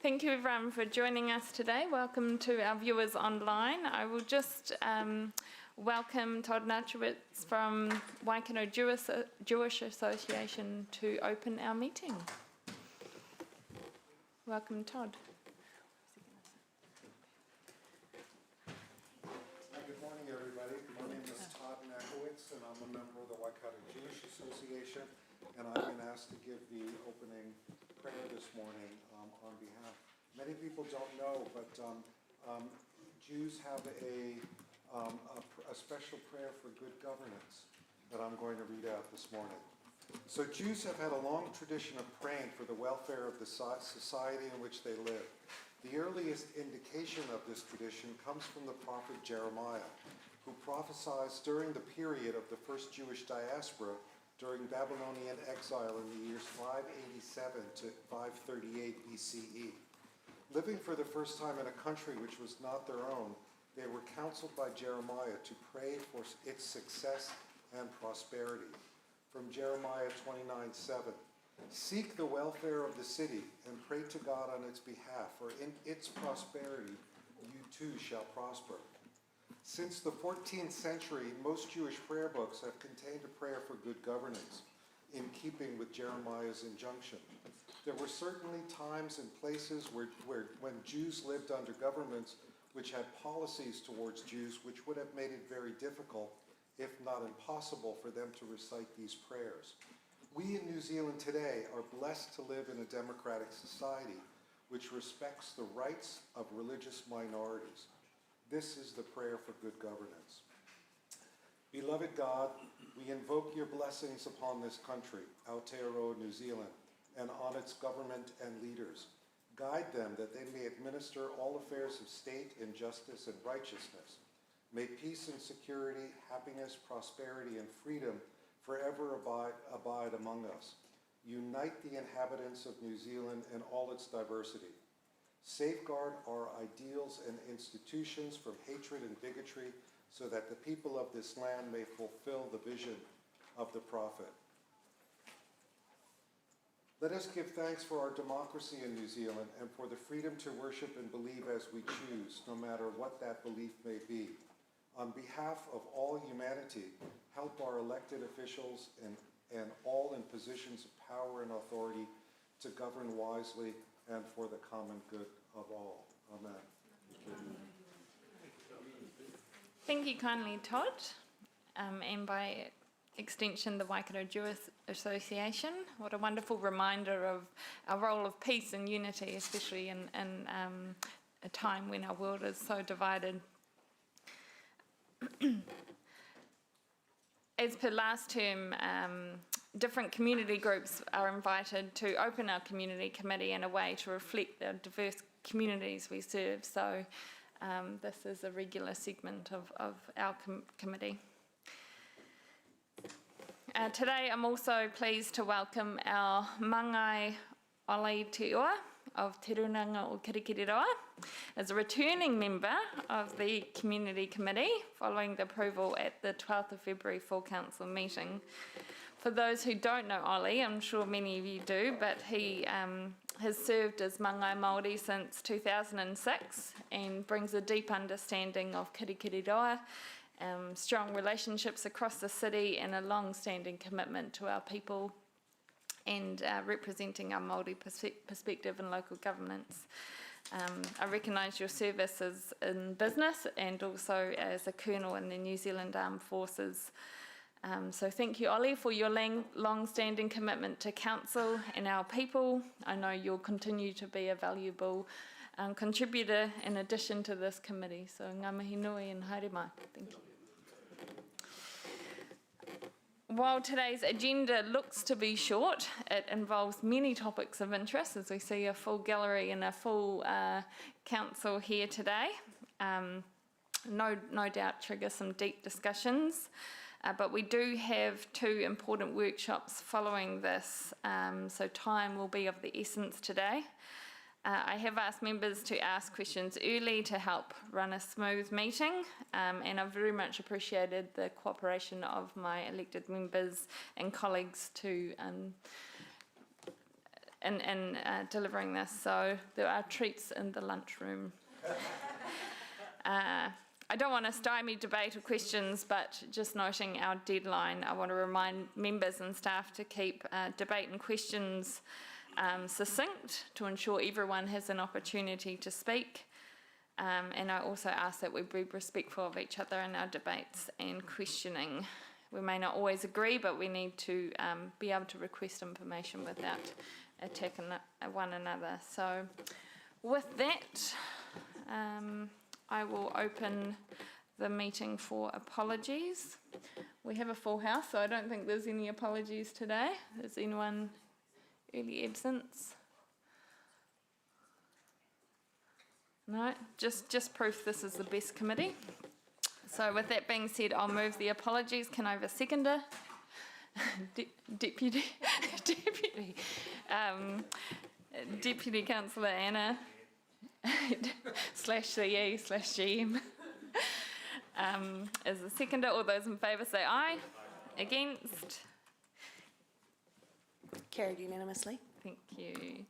Thank you everyone for joining us today. Welcome to our viewers online. I will just welcome Todd Nachowitz from Waikato Jewish Association to open our meeting. Welcome, Todd. Good morning, everybody. My name is Todd Nachowitz, and I'm a member of the Waikato Jewish Association, and I've been asked to give the opening prayer this morning on behalf. Many people don't know, but Jews have a special prayer for good governance that I'm going to read out this morning. So Jews have had a long tradition of praying for the welfare of the society in which they live. The earliest indication of this tradition comes from the prophet Jeremiah, who prophesied during the period of the first Jewish diaspora during Babylonian exile in the years 587 to 538 BCE. Living for the first time in a country which was not their own, they were counseled by Jeremiah to pray for its success and prosperity. From Jeremiah 29:7. Seek the welfare of the city and pray to God on its behalf, for in its prosperity you too shall prosper. Since the 14th century, most Jewish prayer books have contained a prayer for good governance, in keeping with Jeremiah's injunction. There were certainly times and places when Jews lived under governments which had policies towards Jews which would have made it very difficult, if not impossible, for them to recite these prayers. We in New Zealand today are blessed to live in a democratic society which respects the rights of religious minorities. This is the prayer for good governance. Beloved God, we invoke your blessings upon this country, Aotearoa, New Zealand, and on its government and leaders. Guide them that they may administer all affairs of state in justice and righteousness. May peace and security, happiness, prosperity, and freedom forever abide among us. Unite the inhabitants of New Zealand and all its diversity. Safeguard our ideals and institutions from hatred and bigotry, so that the people of this land may fulfill the vision of the prophet. Let us give thanks for our democracy in New Zealand and for the freedom to worship and believe as we choose, no matter what that belief may be. On behalf of all humanity, help our elected officials and all in positions of power and authority to govern wisely and for the common good of all. Amen. Thank you kindly, Todd, and by extension the Waikato Jewish Association. What a wonderful reminder of our role of peace and unity, especially in a time when our world is so divided. As per last term, different community groups are invited to open our community committee in a way to reflect the diverse communities we serve. So this is a regular segment of our committee. Today I'm also pleased to welcome our Mangai Ollie Te Oa of Te Runanga o Kirikiriroa as a returning member of the Community Committee following the approval at the 12th of February full council meeting. For those who don't know Ollie, I'm sure many of you do, but he has served as Mangai Māori since 2006 and brings a deep understanding of Kirikiriroa, strong relationships across the city and a long-standing commitment to our people and representing our Māori perspective in local governance. I recognise your services in business and also as a colonel in the New Zealand Armed Forces. So thank you, Ollie, for your long-standing commitment to council and our people. I know you'll continue to be a valuable contributor in addition to this committee. So ngā mihi nui and haere mai. Thank you. While today's agenda looks to be short, it involves many topics of interest, as we see a full gallery and a full council here today. No doubt trigger some deep discussions, but we do have two important workshops following this, so time will be of the essence today. I have asked members to ask questions early to help run a smooth meeting, and I've very much appreciated the cooperation of my elected members and colleagues to in delivering this. So there are treats in the lunchroom. I don't want to stymie debate or questions, but just noting our deadline, I want to remind members and staff to keep debate and questions succinct to ensure everyone has an opportunity to speak. And I also ask that we be respectful of each other in our debates and questioning. We may not always agree, but we need to be able to request information without attacking one another. So with that, I will open the meeting for apologies. We have a full house, so I don't think there's any apologies today. Is anyone early absence? No, just proof this is the best committee. So with that being said, I'll move the apologies. Can I have a seconder? Deputy Councillor Anna /CE/GM as a seconder. All those in favour say aye. Against? Carried unanimously. Thank you.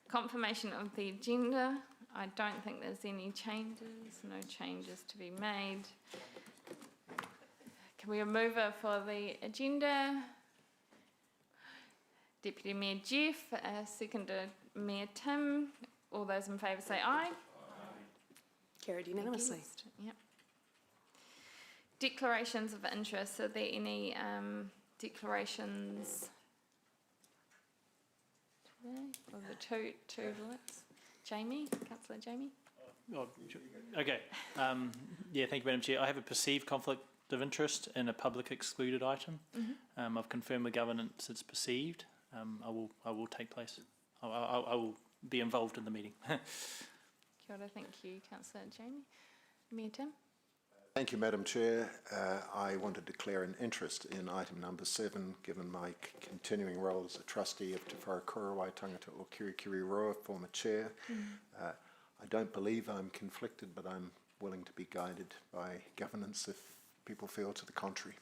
Confirmation of the agenda. I don't think there's any changes. No changes to be made. Can we move for the agenda? Deputy Mayor Jeff, seconder Mayor Tim. All those in favour say aye. Carried unanimously. Against? Yep. Declarations of interest. Are there any declarations today? Or the two bullets? Jamie, Councillor Jamie. Oh, okay. Yeah, thank you, Madam Chair. I have a perceived conflict of interest in a public excluded item. Mm-hmm. I've confirmed with governance it's perceived. I will take place. I will be involved in the meeting. Kia ora, thank you, Councillor Jamie. Mayor Tim. Thank you, Madam Chair. I want to declare an interest in item number 7, given my continuing role as a trustee of Te Whakakorawai Tangata o Kirikiri Roa, former chair. I don't believe I'm conflicted, but I'm willing to be guided by governance if people feel to the contrary.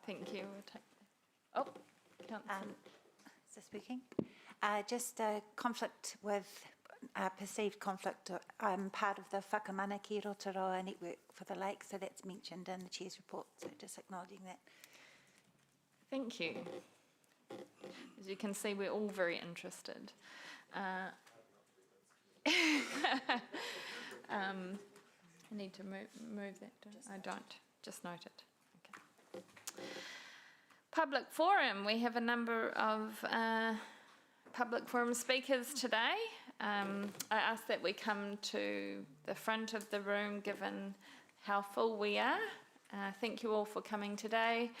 Thank you. We'll take that. Oh, Councillor. Is this speaking? Just a conflict with perceived conflict. I'm part of the Whakamanaki Rotorua Network for the Lake, so that's mentioned in the Chair's report, so just acknowledging that. Thank you. As you can see, we're all very interested. I need to move that, I don't. Just note it. Okay. Public forum. We have a number of public forum speakers today. I ask that we come to the front of the room given how full we are. Thank you all for coming today.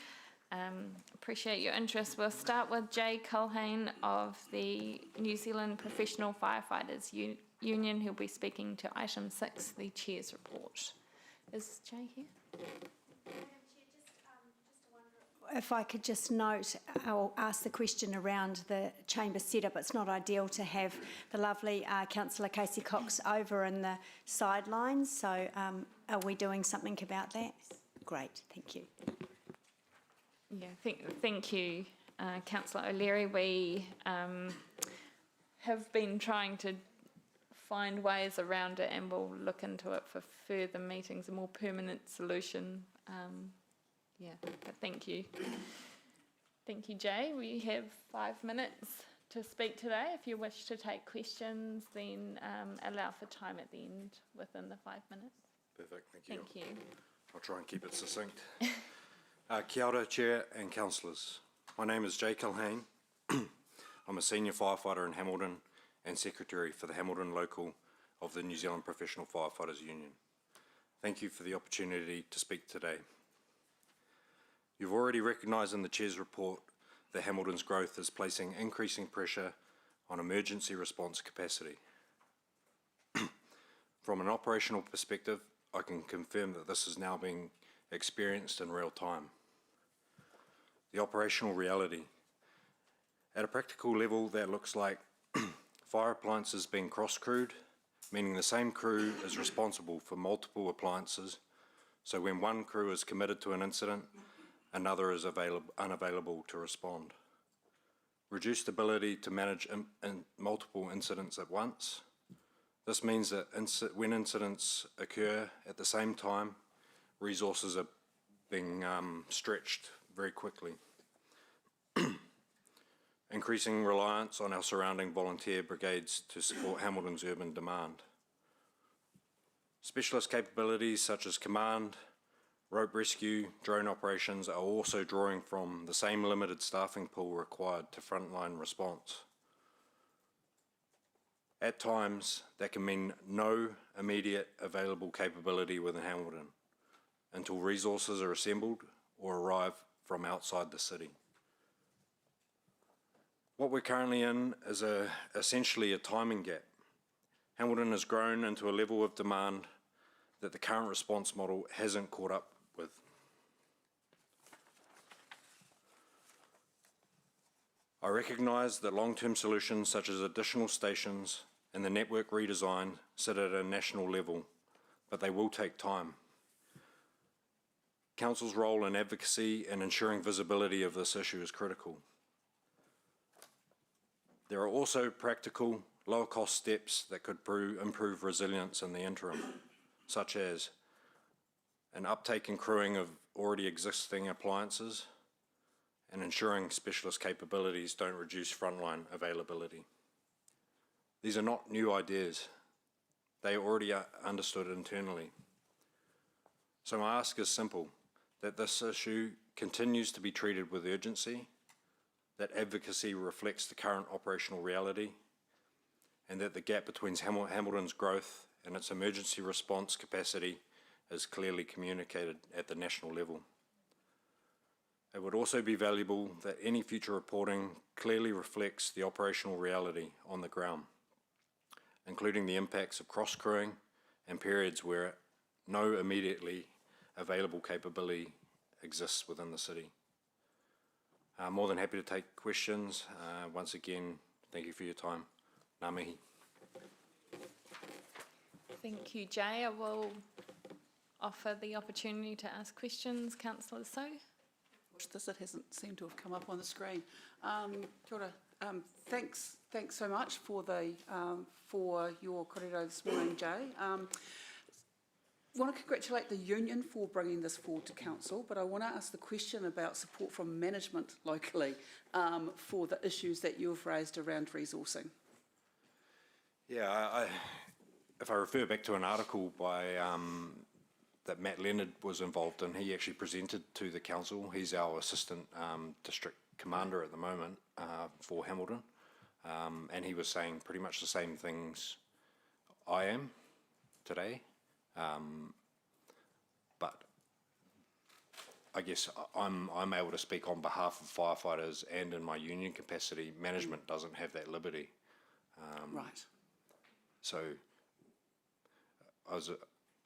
Appreciate your interest. We'll start with Jay Culhane of the New Zealand Professional Firefighters Union, who'll be speaking to item 6, the Chair's report. Is Jay here? If I could just note, I'll ask the question around the chamber setup. It's not ideal to have the lovely Councillor Casey Cox over in the sidelines, so are we doing something about that? Great, thank you. Yeah, thank you, Councillor O'Leary. We have been trying to find ways around it, and we'll look into it for further meetings, a more permanent solution. Yeah, but thank you. Thank you, Jay. We have 5 minutes to speak today. If you wish to take questions, then allow for time at the end within the 5 minutes. Perfect, thank you. Thank you. I'll try and keep it succinct. Kia ora, Chair and Councillors. My name is Jay Culhane. I'm a senior firefighter in Hamilton and Secretary for the Hamilton Local of the New Zealand Professional Firefighters Union. Thank you for the opportunity to speak today. You've already recognised in the Chair's report that Hamilton's growth is placing increasing pressure on emergency response capacity. From an operational perspective, I can confirm that this is now being experienced in real time. The operational reality. At a practical level, that looks like fire appliances being cross-crewed, meaning the same crew is responsible for multiple appliances, so when one crew is committed to an incident, another is unavailable to respond. reduced ability to manage multiple incidents at once. This means that when incidents occur at the same time, resources are being stretched very quickly. Increasing reliance on our surrounding volunteer brigades to support Hamilton's urban demand. Specialist capabilities such as command, rope rescue, drone operations are also drawing from the same limited staffing pool required to frontline response. At times, that can mean no immediate available capability within Hamilton until resources are assembled or arrive from outside the city. What we're currently in is essentially a timing gap. Hamilton has grown into a level of demand that the current response model hasn't caught up with. I recognise that long-term solutions such as additional stations and the network redesign sit at a national level, but they will take time. Council's role in advocacy and ensuring visibility of this issue is critical. There are also practical, lower-cost steps that could improve resilience in the interim, such as an uptake and crewing of already existing appliances and ensuring specialist capabilities don't reduce frontline availability. These are not new ideas. They already are understood internally. So my ask is simple, that this issue continues to be treated with urgency, that advocacy reflects the current operational reality, and that the gap between Hamilton's growth and its emergency response capacity is clearly communicated at the national level. It would also be valuable that any future reporting clearly reflects the operational reality on the ground, including the impacts of cross-crewing and periods where no immediately available capability exists within the city. I'm more than happy to take questions. Once again, thank you for your time. Ngā mihi. Thank you, Jay. I will offer the opportunity to ask questions. Councillor So. Watch this, it hasn't seemed to have come up on the screen. Kia ora. Thanks so much for your kōrero this morning, Jay. Want to congratulate the union for bringing this forward to council, but I want to ask the question about support from management locally for the issues that you've raised around resourcing. Yeah, if I refer back to an article by that Matt Leonard was involved in, he actually presented to the council. He's our assistant district commander at the moment for Hamilton, and he was saying pretty much the same things I am today. But I guess I'm able to speak on behalf of firefighters, and in my union capacity, management doesn't have that liberty. Right. So I was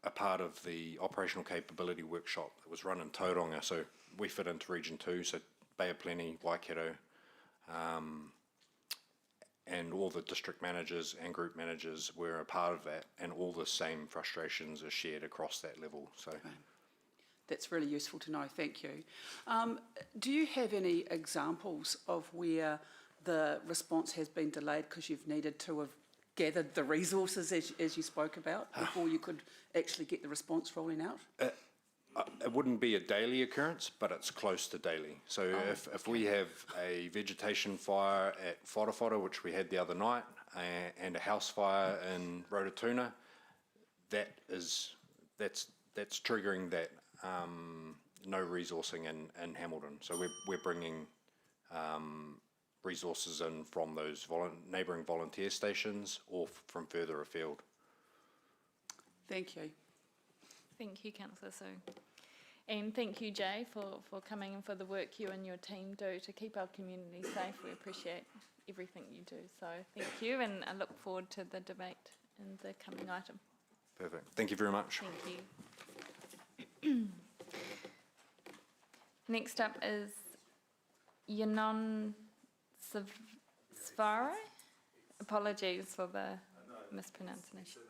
a part of the operational capability workshop that was run in Tauranga, so we fit into Region 2, so Bay of Plenty, Waikato, and all the district managers and group managers were a part of that, and all the same frustrations are shared across that level. So That's really useful to know, thank you. Do you have any examples of where the response has been delayed because you've needed to have gathered the resources as you spoke about before you could actually get the response rolling out? it wouldn't be a daily occurrence, but it's close to daily. So if we have a vegetation fire at Wharawhara, which we had the other night, and a house fire in Rototuna, that's triggering that no resourcing in Hamilton. So we're bringing resources in from those neighbouring volunteer stations or from further afield. Thank you. Thank you, Councillor Sue. And thank you, Jay, for coming and for the work you and your team do to keep our community safe. We appreciate everything you do. So thank you, and I look forward to the debate in the coming item. Perfect. Thank you very much. Thank you. Next up is Yanon Svara. Apologies for the mispronunciation.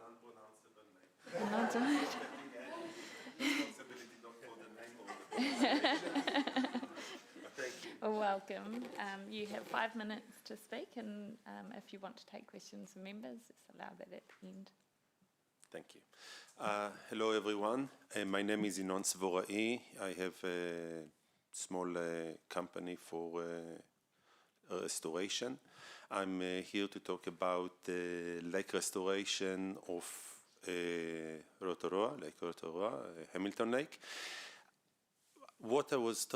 welcome. You have 5 minutes to speak, and if you want to take questions from members, just allow that at the end. Thank you. Hello, everyone. My name is Inon Svorai. I have a small company for restoration. I'm here to talk about the lake restoration of Rotorua, Lake Rotorua, Hamilton Lake. What I was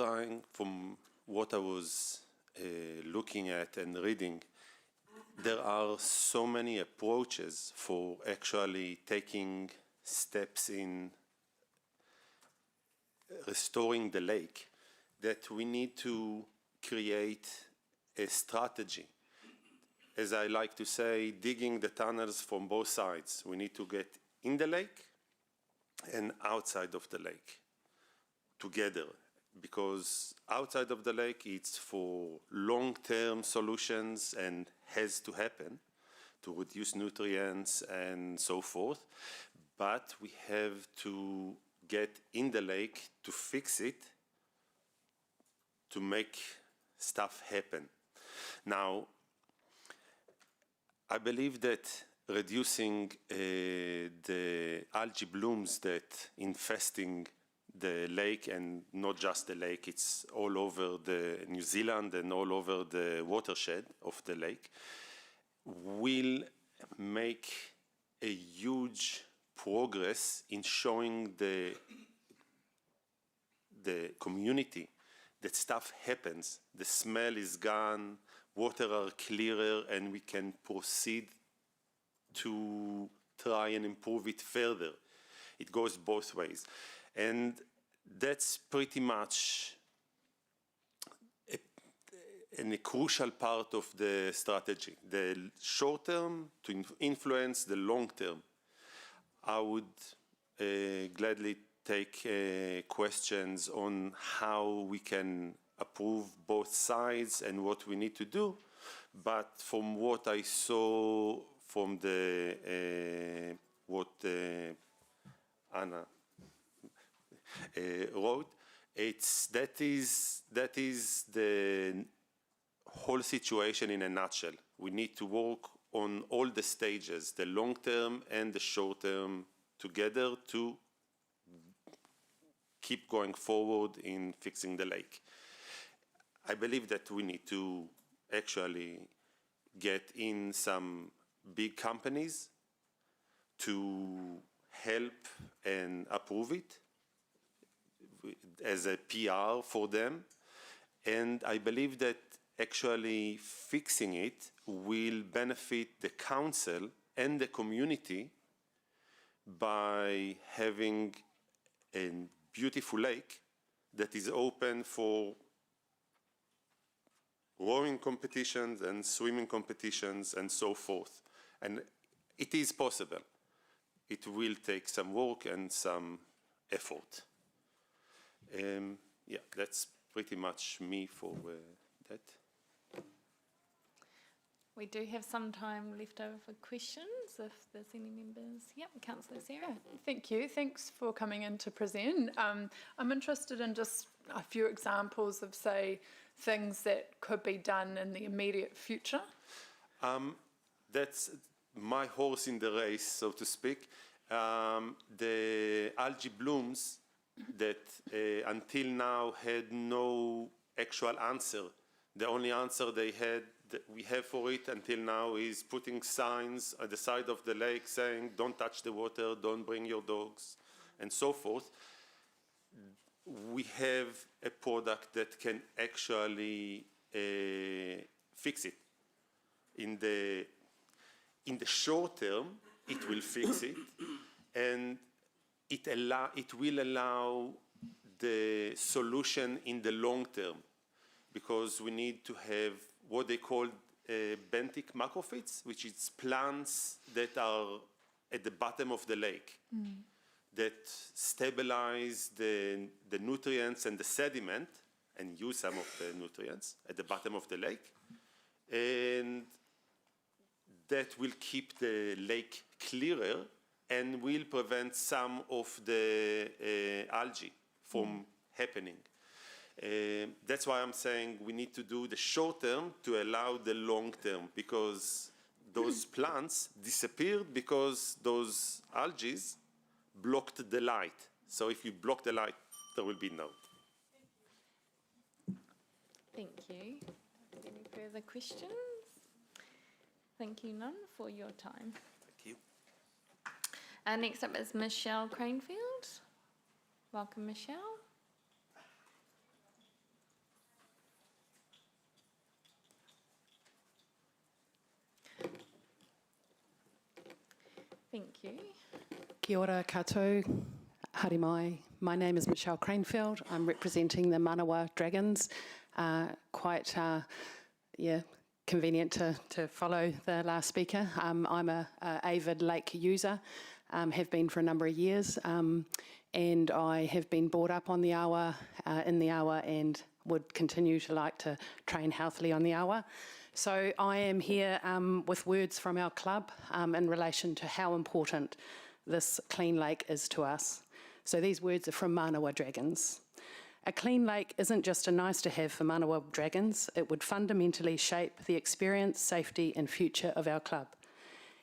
looking at and reading, there are so many approaches for actually taking steps in restoring the lake that we need to create a strategy. As I like to say, digging the tunnels from both sides. We need to get in the lake and outside of the lake together, because outside of the lake it's for long-term solutions and has to happen to reduce nutrients and so forth, but we have to get in the lake to fix it, to make stuff happen. Now, I believe that reducing the algae blooms that infesting the lake, and not just the lake, it's all over the New Zealand and all over the watershed of the lake, will make a huge progress in showing the community that stuff happens. The smell is gone, water are clearer, and we can proceed to try and improve it further. It goes both ways. And that's pretty much a crucial part of the strategy. The short term to influence the long term. I would gladly take questions on how we can approve both sides and what we need to do. But from what I saw from the what Anna wrote, that is the whole situation in a nutshell. We need to work on all the stages, the long term and the short term together, to keep going forward in fixing the lake. I believe that we need to actually get in some big companies to help and approve it as a PR for them. And I believe that actually fixing it will benefit the council and the community by having a beautiful lake that is open for rowing competitions and swimming competitions and so forth. And it is possible. It will take some work and some effort. Yeah, that's pretty much me for that. We do have some time left over for questions, if there's any members. Yep, Councillor Sarah. Thank you. Thanks for coming in to present. I'm interested in just a few examples of, say, things that could be done in the immediate future. That's my horse in the race, so to speak. The algae blooms that until now had no actual answer. The only answer we have for it until now is putting signs at the side of the lake saying, don't touch the water, don't bring your dogs, and so forth. We have a product that can actually fix it. In the short term, it will fix it, and it will allow the solution in the long term, because we need to have what they call benthic macrophytes, which is plants that are at the bottom of the lake, that stabilize the nutrients and the sediment and use some of the nutrients at the bottom of the lake. And that will keep the lake clearer and will prevent some of the algae from happening. That's why I'm saying we need to do the short term to allow the long term, because those plants disappeared because those algae blocked the light. So if you block the light, there will be no. Thank you. Any further questions? Thank you, Nun, for your time. Thank you. Next up is Michelle Cranefield. Welcome, Michelle. Thank you. Kia ora koutou, haere mai. My name is Michelle Cranefield. I'm representing the Manawa Dragons. Quite convenient to follow the last speaker. I'm a avid lake user, have been for a number of years, and I have been brought up on the awa, in the awa, and would continue to like to train healthily on the awa. So I am here with words from our club in relation to how important this clean lake is to us. So these words are from Manawa Dragons. A clean lake isn't just a nice to have for Manawa Dragons, it would fundamentally shape the experience, safety and future of our club.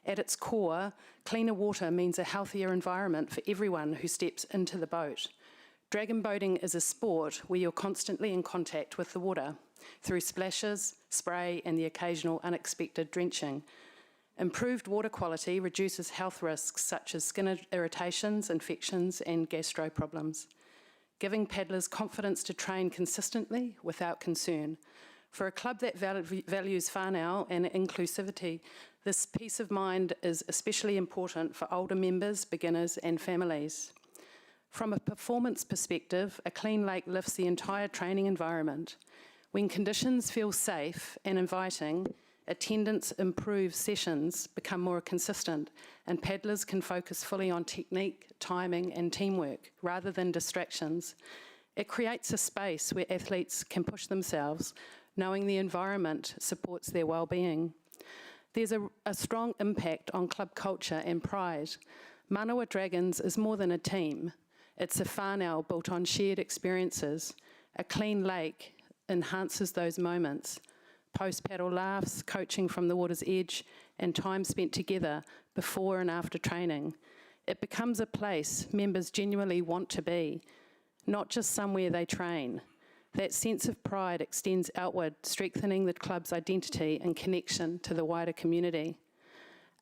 At its core, cleaner water means a healthier environment for everyone who steps into the boat. Dragon boating is a sport where you're constantly in contact with the water through splashes, spray and the occasional unexpected drenching. Improved water quality reduces health risks such as skin irritations, infections and gastro problems, giving paddlers confidence to train consistently without concern. For a club that values whānau and inclusivity, this peace of mind is especially important for older members, beginners and families. From a performance perspective, a clean lake lifts the entire training environment. When conditions feel safe and inviting, attendance improves, sessions become more consistent, and paddlers can focus fully on technique, timing and teamwork rather than distractions. It creates a space where athletes can push themselves, knowing the environment supports their well-being. There's a strong impact on club culture and pride. Manawa Dragons is more than a team. It's a whānau built on shared experiences. A clean lake enhances those moments. Post-paddle laughs, coaching from the water's edge, and time spent together before and after training. It becomes a place members genuinely want to be, not just somewhere they train. That sense of pride extends outward, strengthening the club's identity and connection to the wider community.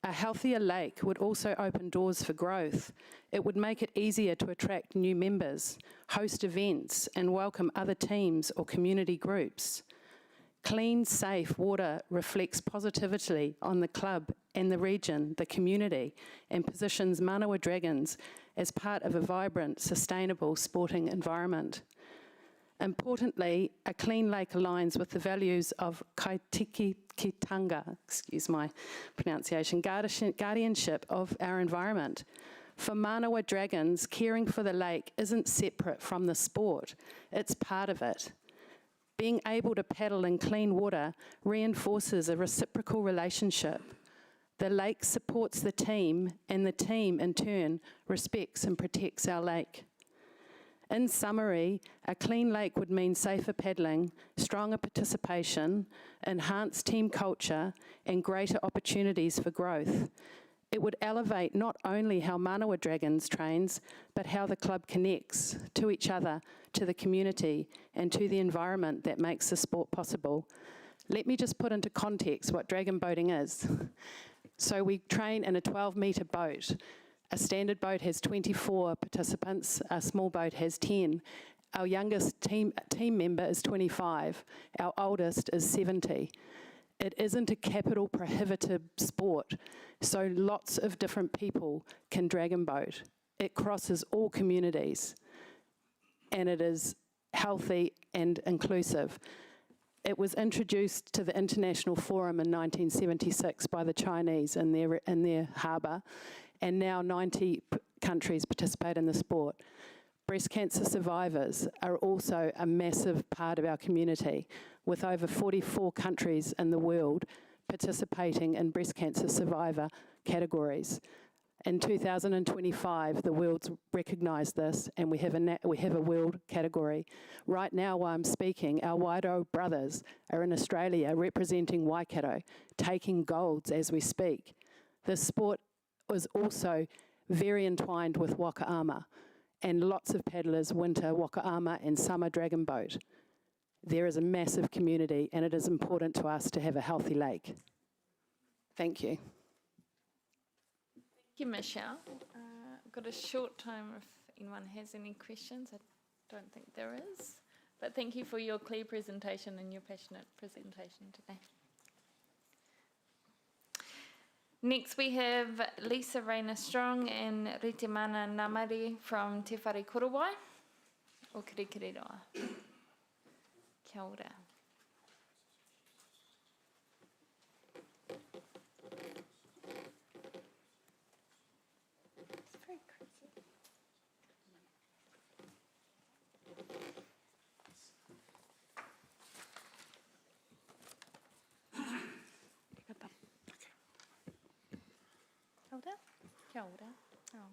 A healthier lake would also open doors for growth. It would make it easier to attract new members, host events, and welcome other teams or community groups. Clean, safe water reflects positively on the club and the region, the community, and positions Manawa Dragons as part of a vibrant, sustainable sporting environment. Importantly, a clean lake aligns with the values of Kaitikitanga, excuse my pronunciation, guardianship of our environment. For Manawa Dragons, caring for the lake isn't separate from the sport, it's part of it. Being able to paddle in clean water reinforces a reciprocal relationship. The lake supports the team, and the team, in turn, respects and protects our lake. In summary, a clean lake would mean safer paddling, stronger participation, enhanced team culture, and greater opportunities for growth. It would elevate not only how Manawa Dragons trains, but how the club connects to each other, to the community, and to the environment that makes the sport possible. Let me just put into context what dragon boating is. So we train in a 12-metre boat. A standard boat has 24 participants, a small boat has 10. Our youngest team member is 25, our oldest is 70. It isn't a capital prohibitive sport, so lots of different people can dragon boat. It crosses all communities, and it is healthy and inclusive. It was introduced to the International Forum in 1976 by the Chinese in their harbour, and now 90 countries participate in the sport. Breast cancer survivors are also a massive part of our community, with over 44 countries in the world participating in breast cancer survivor categories. In 2025, the world's recognised this, and we have a world category. Right now, while I'm speaking, our Wairau brothers are in Australia representing Waikato, taking golds as we speak. This sport was also very entwined with wakaama, and lots of paddlers winter wakaama and summer dragon boat. There is a massive community, and it is important to us to have a healthy lake. Thank you. Thank you, Michelle. I've got a short time if anyone has any questions. I don't think there is. But thank you for your clear presentation and your passionate presentation today. Next we have Lisa Rayner Strong and Ritimana Namari from Te Whare Korowai o Kirikiriroa. Kia ora. Kia ora.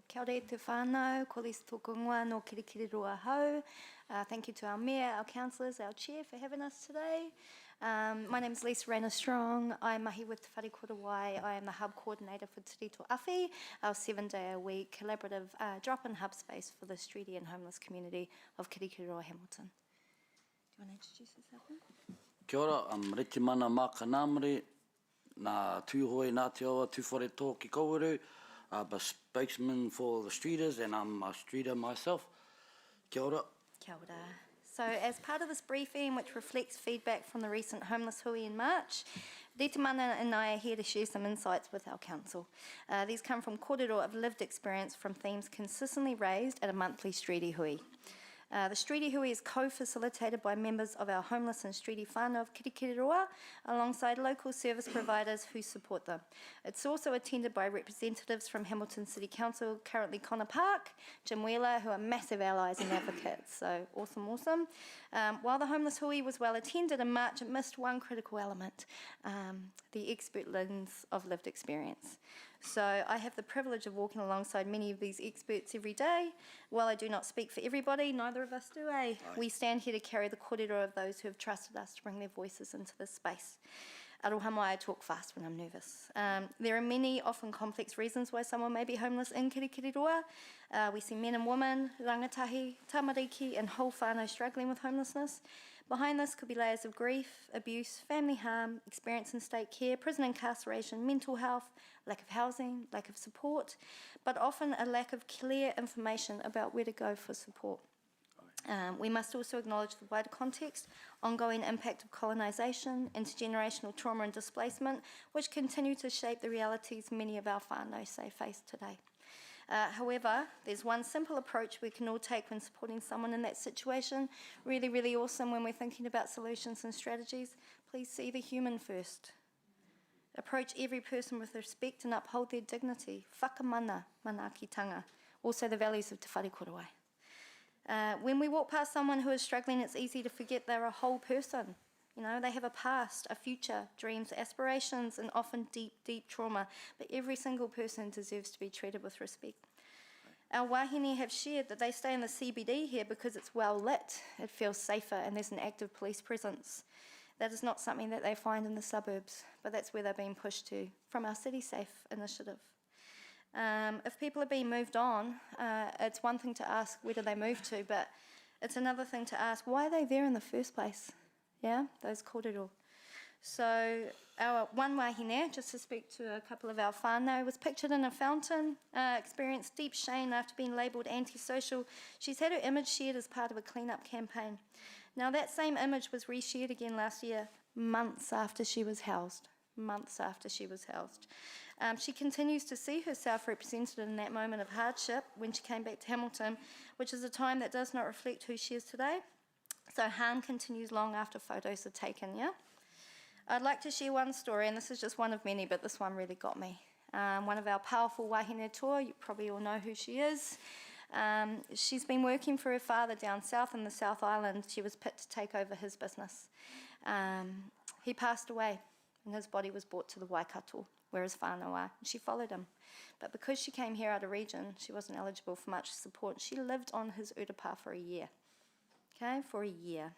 Kia ora te whānau, ko Lisa Tokunga no Kirikiriroa hau. Thank you to our mayor, our councillors, our chair for having us today. My name is Lisa Rayner Strong. I'm mahi with Te Whare Korowai. I am the hub coordinator for Te Rito Awhi, our 7-day-a-week collaborative drop-in hub space for the streety and homeless community of Kirikiriroa, Hamilton. Do you want to introduce yourself? Kia ora, I'm Ritimana Makanamari, nā tūhoi nā te awa tūwhare tō ki Kauru. I'm a spokesman for the streeters and I'm a streeter myself. Kia ora. Kia ora. So as part of this briefing, which reflects feedback from the recent homeless hui in March, Ritimana and I are here to share some insights with our council. These come from kōrero of lived experience from themes consistently raised at a monthly streety hui. The streety hui is co-facilitated by members of our homeless and streety whānau of Kirikiriroa alongside local service providers who support them. It's also attended by representatives from Hamilton City Council, currently Connor Park, Jim Wheeler, who are massive allies and advocates, so awesome. While the homeless hui was well attended in March, it missed one critical element, the expert lens of lived experience. So I have the privilege of walking alongside many of these experts every day. While I do not speak for everybody, neither of us do, eh? We stand here to carry the kōrero of those who have trusted us to bring their voices into this space. Aroha mai, I talk fast when I'm nervous. There are many, often complex reasons why someone may be homeless in Kirikiriroa. We see men and women, rangatahi, tamariki and whole whānau struggling with homelessness. Behind this could be layers of grief, abuse, family harm, experience in state care, prison incarceration, mental health, lack of housing, lack of support, but often a lack of clear information about where to go for support. We must also acknowledge the wider context, ongoing impact of colonisation, intergenerational trauma and displacement, which continue to shape the realities many of our whānau face today. However, there's one simple approach we can all take when supporting someone in that situation. Really, really awesome when we're thinking about solutions and strategies. Please see the human first. Approach every person with respect and uphold their dignity. Whakamana, manaakitanga. Also the values of Te Whare Korowai. When we walk past someone who is struggling, it's easy to forget they're a whole person. You know, they have a past, a future, dreams, aspirations, and often deep, deep trauma. But every single person deserves to be treated with respect. Our wahine have shared that they stay in the CBD here because it's well lit, it feels safer, and there's an active police presence. That is not something that they find in the suburbs, but that's where they're being pushed to from our City Safe initiative. If people are being moved on, it's one thing to ask where do they move to, but it's another thing to ask why are they there in the first place? Yeah, those kōrero. So our one wahine, just to speak to a couple of our whānau, was pictured in a fountain, experienced deep shame after being labelled antisocial. She's had her image shared as part of a clean-up campaign. Now that same image was reshared again last year, months after she was housed. She continues to see herself represented in that moment of hardship when she came back to Hamilton, which is a time that does not reflect who she is today. So harm continues long after photos are taken, yeah? I'd like to share one story, and this is just one of many, but this one really got me. One of our powerful wahine toa, you probably all know who she is. She's been working for her father down south in the South Island. She was picked to take over his business. He passed away, and his body was brought to the Waikato where his whānau are. She followed him. But because she came here out of region, she wasn't eligible for much support. She lived on his urupā for a year. Okay, for a year.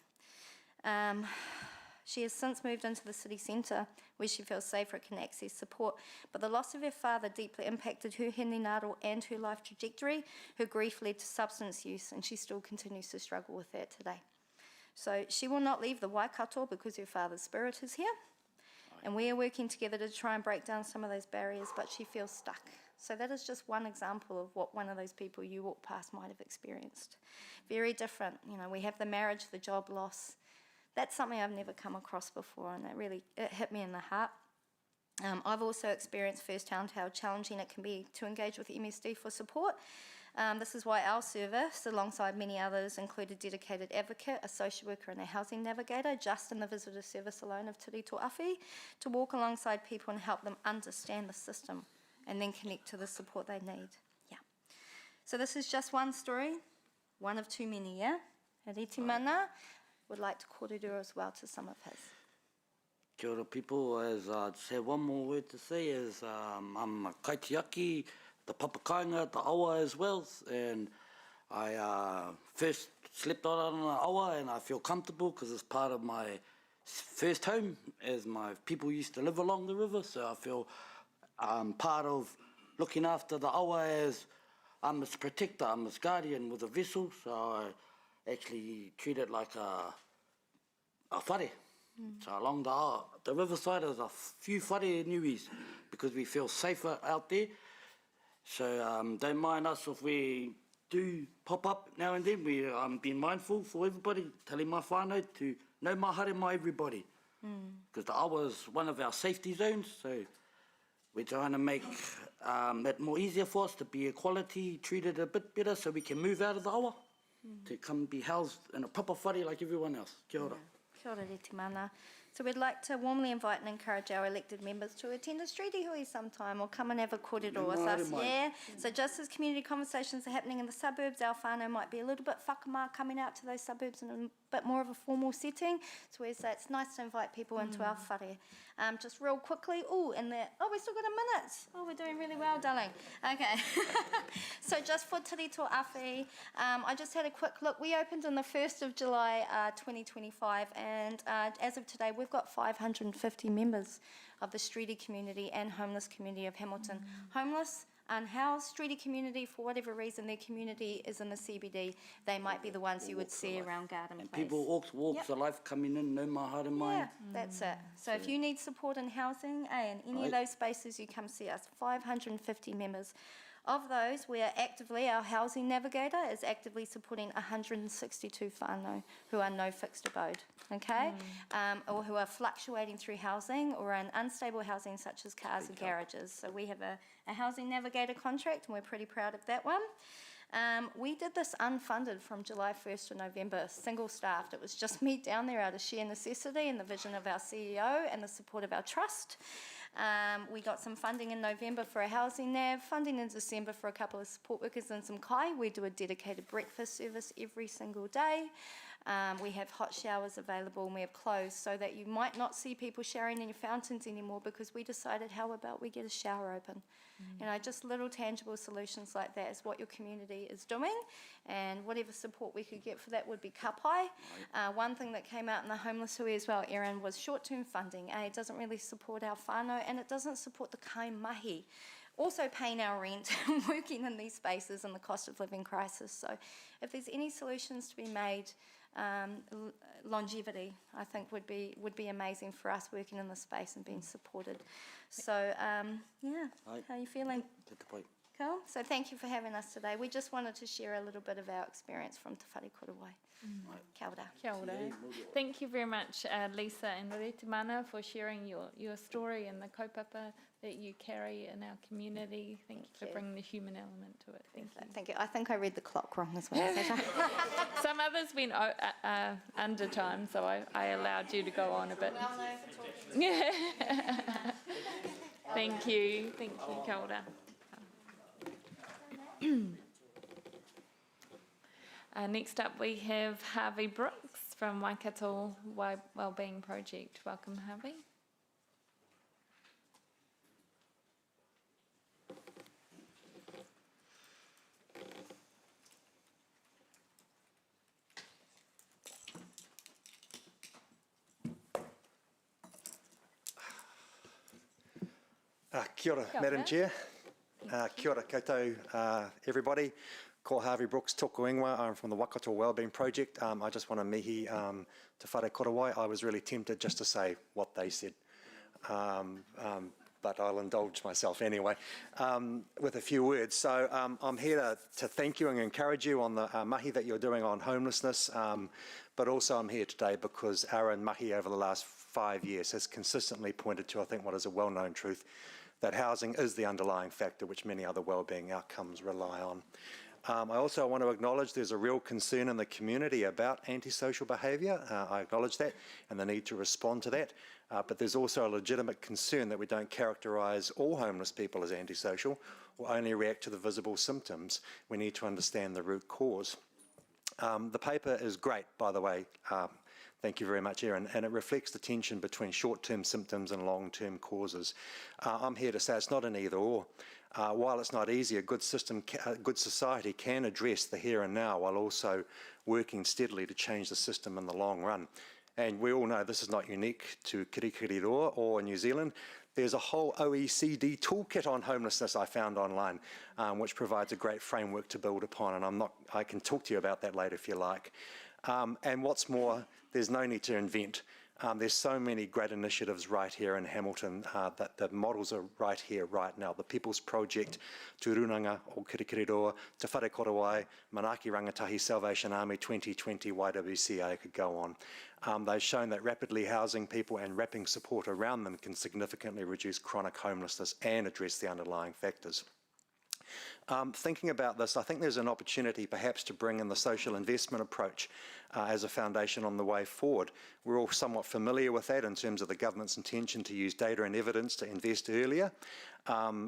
She has since moved into the city centre where she feels safer and can access support. But the loss of her father deeply impacted her henenaro and her life trajectory. Her grief led to substance use, and she still continues to struggle with that today. So she will not leave the Waikato because her father's spirit is here. And we are working together to try and break down some of those barriers, but she feels stuck. So that is just one example of what one of those people you walk past might have experienced. Very different. You know, we have the marriage, the job loss. That's something I've never come across before, and it hit me in the heart. I've also experienced firsthand how challenging it can be to engage with MSD for support. This is why our service, alongside many others, include a dedicated advocate, a social worker and a housing navigator, just in the visitor service alone of Te Rito Awhi, to walk alongside people and help them understand the system and then connect to the support they need. Yeah. So this is just one story, one of too many, yeah? Reti mana would like to kōrero as well to some of his. Kia ora people, as I just have one more word to say is I'm a kaitiaki, the papakainga, the awa as well, and I first slept out on the awa and I feel comfortable because it's part of my first home as my people used to live along the river, so I feel part of looking after the awa as I'm its protector, I'm its guardian with a vessel, so I actually treat it like a whare. So along the riverside there's a few whare nuis because we feel safer out there. So don't mind us if we do pop up now and then. We being mindful for everybody, telling my whānau to know my haere mai everybody. Because the awa is one of our safety zones, so we're trying to make that more easier for us to be equality, treated a bit better so we can move out of the awa to come be housed in a proper whare like everyone else. Kia ora. Kia ora reti mana. So we'd like to warmly invite and encourage our elected members to attend a streety hui sometime or come and have a kōrero with us, yeah? So just as community conversations are happening in the suburbs, our whānau might be a little bit whakamā coming out to those suburbs in a bit more of a formal setting. So we say it's nice to invite people into our whare. Just real quickly, we still got a minute. Oh, we're doing really well, darling. Okay. So just for Te Rito Awhi, I just had a quick look. We opened on the 1st of July 2025, and as of today, we've got 550 members of the streety community and homeless community of Hamilton. Homeless, unhoused, streety community, for whatever reason their community is in the CBD, they might be the ones you would see around Garden And Place. people walks of life coming in, no my haere mai. Yeah, that's it. So if you need support in housing, in any of those spaces, you come see us. 550 members. Of those, our housing navigator is actively supporting 162 whānau who are no fixed abode, okay? Or who are fluctuating through housing or in unstable housing such as cars or garages. So we have a housing navigator contract and we're pretty proud of that one. We did this unfunded from July 1st to November, single staffed. It was just me down there out of sheer necessity and the vision of our CEO and the support of our trust. We got some funding in November for a housing nav, funding in December for a couple of support workers and some kai. We do a dedicated breakfast service every single day. We have hot showers available and we have clothes so that you might not see people showering in your fountains anymore because we decided how about we get a shower open. You know, just little tangible solutions like that is what your community is doing, and whatever support we could get for that would be kapai. One thing that came out in the homeless hui as well, Erin, was short-term funding. It doesn't really support our whānau and it doesn't support the kai mahi. Also paying our rent and working in these spaces and the cost of living crisis. So if there's any solutions to be made, longevity, I think would be amazing for us working in the space and being supported. So, how are you feeling? Cool. So thank you for having us today. We just wanted to share a little bit of our experience from Te Whare Korowai. Kia ora. Kia ora. Thank you very much, Lisa and Reti mana, for sharing your story and the kaupapa that you carry in our community. Thank you for bringing the human element to it. Thank you. I think I read the clock wrong as well. Some others went under time, so I allowed you to go on a bit. Yeah. Thank you. Thank you, kia ora. Next up we have Harvey Brooks from Waikato Wellbeing Project. Welcome, Harvey. Kia ora, Madam Chair. Kia ora koutou, everybody. Ko Harvey Brooks, tōku ingoa. I'm from the Waikato Wellbeing Project. I just want to mihi te whare korowai. I was really tempted just to say what they said. But I'll indulge myself anyway with a few words. So I'm here to thank you and encourage you on the mahi that you're doing on homelessness, but also I'm here today because Aaron Mahi over the last 5 years has consistently pointed to, I think, what is a well-known truth, that housing is the underlying factor which many other wellbeing outcomes rely on. I also want to acknowledge there's a real concern in the community about antisocial behaviour. I acknowledge that and the need to respond to that. But there's also a legitimate concern that we don't characterise all homeless people as antisocial or only react to the visible symptoms. We need to understand the root cause. The paper is great, by the way. Thank you very much, Erin. And it reflects the tension between short-term symptoms and long-term causes. I'm here to say it's not an either-or. While it's not easy, a good society can address the here and now while also working steadily to change the system in the long run. And we all know this is not unique to Kirikiriroa or New Zealand. There's a whole OECD toolkit on homelessness I found online, which provides a great framework to build upon. And I can talk to you about that later if you like. And what's more, there's no need to invent. There's so many great initiatives right here in Hamilton that the models are right here, right now. The People's Project, Turunanga o Kirikiriroa, Te Whare Korowai, Manaki Rangatahi Salvation Army 2020, YWCA, could go on. They've shown that rapidly housing people and wrapping support around them can significantly reduce chronic homelessness and address the underlying factors. Thinking about this, I think there's an opportunity perhaps to bring in the social investment approach as a foundation on the way forward. We're all somewhat familiar with that in terms of the government's intention to use data and evidence to invest earlier.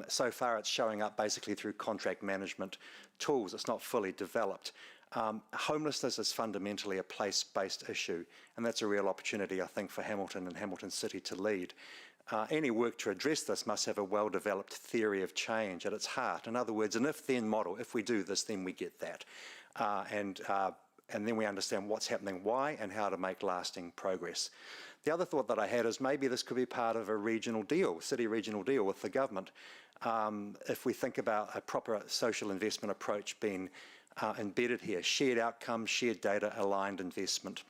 So far it's showing up basically through contract management tools. It's not fully developed. Homelessness is fundamentally a place-based issue, and that's a real opportunity, I think, for Hamilton and Hamilton City to lead. Any work to address this must have a well-developed theory of change at its heart. In other words, an if-then model. If we do this, then we get that. And then we understand what's happening, why, and how to make lasting progress. The other thought that I had is maybe this could be part of a regional deal, city regional deal with the government. If we think about a proper social investment approach being embedded here, shared outcomes, shared data, aligned investment.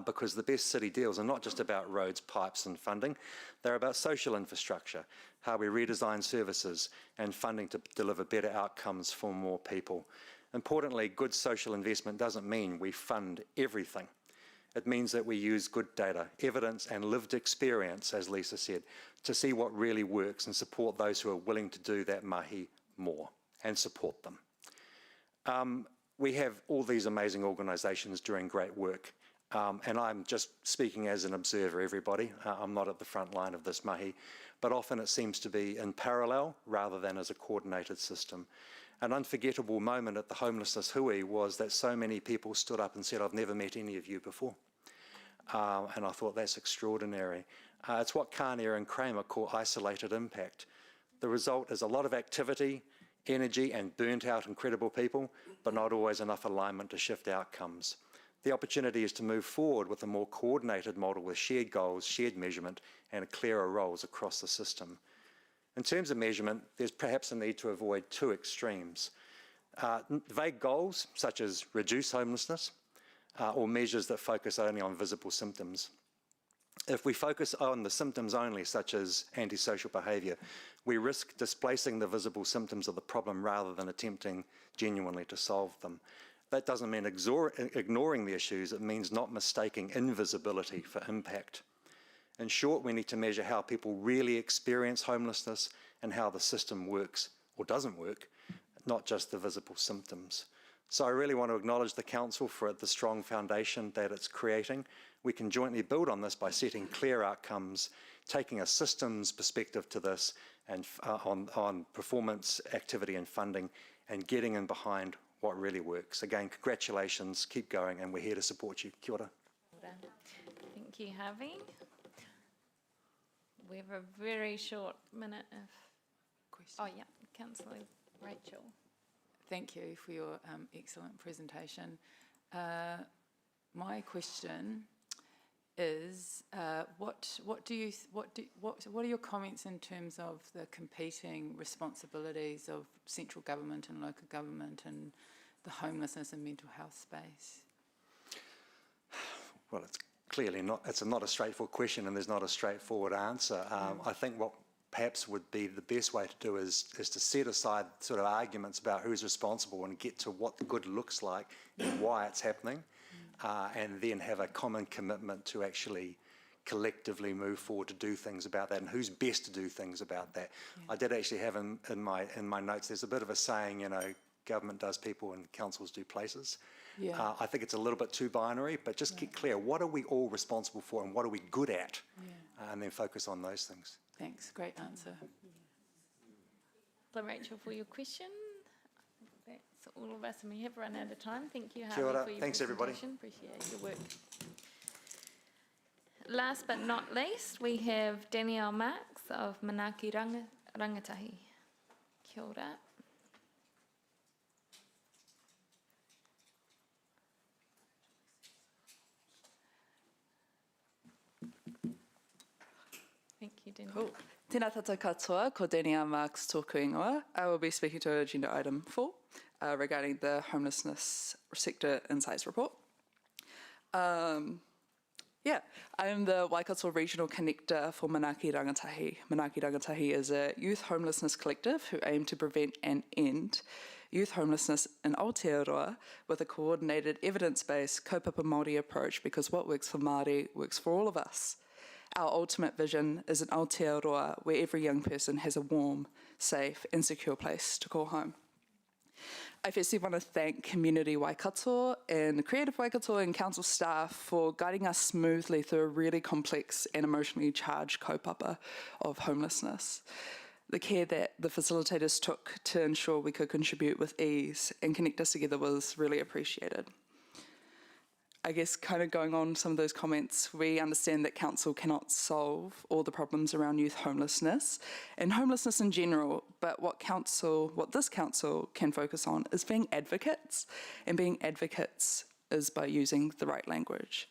Because the best city deals are not just about roads, pipes and funding, they're about social infrastructure, how we redesign services and funding to deliver better outcomes for more people. Importantly, good social investment doesn't mean we fund everything. It means that we use good data, evidence and lived experience, as Lisa said, to see what really works and support those who are willing to do that mahi more and support them. We have all these amazing organisations doing great work. And I'm just speaking as an observer, everybody. I'm not at the front line of this mahi, but often it seems to be in parallel rather than as a coordinated system. An unforgettable moment at the Homelessness Hui was that so many people stood up and said, I've never met any of you before. And I thought that's extraordinary. It's what Carnier and Kramer call isolated impact. The result is a lot of activity, energy and burnt out incredible people, but not always enough alignment to shift outcomes. The opportunity is to move forward with a more coordinated model with shared goals, shared measurement and clearer roles across the system. In terms of measurement, there's perhaps a need to avoid two extremes. Vague goals, such as reduce homelessness, or measures that focus only on visible symptoms. If we focus on the symptoms only, such as antisocial behaviour, we risk displacing the visible symptoms of the problem rather than attempting genuinely to solve them. That doesn't mean ignoring the issues, it means not mistaking invisibility for impact. In short, we need to measure how people really experience homelessness and how the system works or doesn't work, not just the visible symptoms. So I really want to acknowledge the Council for the strong foundation that it's creating. We can jointly build on this by setting clear outcomes, taking a systems perspective to this and on performance, activity and funding, and getting in behind what really works. Again, congratulations, keep going, and we're here to support you. Kia ora. Well done. Thank you, Harvey. We have a very short minute of... Question. Oh, yeah, Councillor Rachel. Thank you for your excellent presentation. My question is what are your comments in terms of the competing responsibilities of central government and local government and the homelessness and mental health space? Well, it's clearly not, it's not a straightforward question and there's not a straightforward answer. I think what perhaps would be the best way to do is to set aside sort of arguments about who's responsible and get to what the good looks like and why it's happening, and then have a common commitment to actually collectively move forward to do things about that and who's best to do things about that. I did actually have in my notes, there's a bit of a saying, you know, government does people and councils do places. Yeah. I think it's a little bit too binary, but just get clear, what are we all responsible for and what are we good at? And then focus on those things. Thanks, great answer. So Rachel, for your question. That's all of us, and we have run out of time. Thank you, Kia ora. Harvey, for your Thanks, everybody. presentation. Appreciate your work. Last but not least, we have Danielle Marks of Manaaki Rangatahi. Kia ora. Thank you, Danielle. Cool. Tēnā tātou katoa, ko Danielle Marks tōku ingoa. I will be speaking to agenda item 4 regarding the homelessness sector insights report. I am the Waikato Regional Connector for Manaaki Rangatahi. Manaaki Rangatahi is a youth homelessness collective who aim to prevent and end youth homelessness in Aotearoa with a coordinated, evidence-based, kaupapa Māori approach, because what works for Māori works for all of us. Our ultimate vision is an Aotearoa where every young person has a warm, safe and secure place to call home. I firstly want to thank Community Waikato and Creative Waikato and council staff for guiding us smoothly through a really complex and emotionally charged kaupapa of homelessness. The care that the facilitators took to ensure we could contribute with ease and connect us together was really appreciated. I guess kind of going on some of those comments, we understand that council cannot solve all the problems around youth homelessness and homelessness in general, but what this council can focus on is being advocates, and being advocates is by using the right language.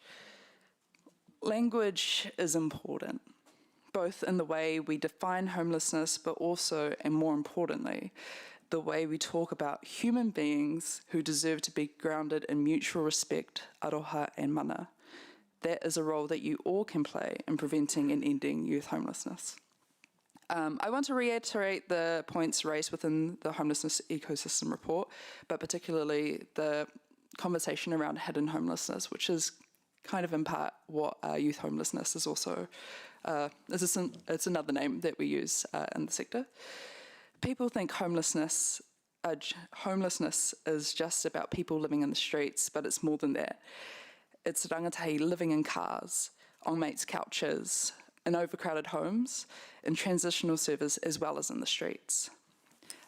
Language is important, both in the way we define homelessness, but also, and more importantly, the way we talk about human beings who deserve to be grounded in mutual respect, aroha and mana. That is a role that you all can play in preventing and ending youth homelessness. I want to reiterate the points raised within the homelessness ecosystem report, but particularly the conversation around hidden homelessness, which is kind of in part what youth homelessness is also, it's another name that we use in the sector. People think homelessness is just about people living in the streets, but it's more than that. It's rangatahi living in cars, on mates' couches, in overcrowded homes, in transitional service, as well as in the streets.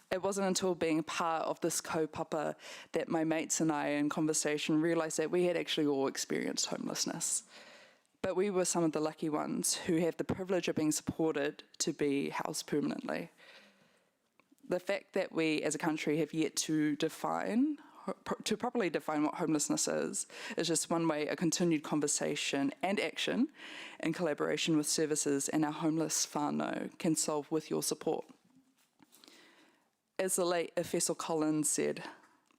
It wasn't until being part of this kaupapa that my mates and I in conversation realised that we had actually all experienced homelessness. But we were some of the lucky ones who have the privilege of being supported to be housed permanently. The fact that we as a country have yet to properly define what homelessness is just one way a continued conversation and action in collaboration with services and our homeless whānau can solve with your support. As the late Efeso Collins said,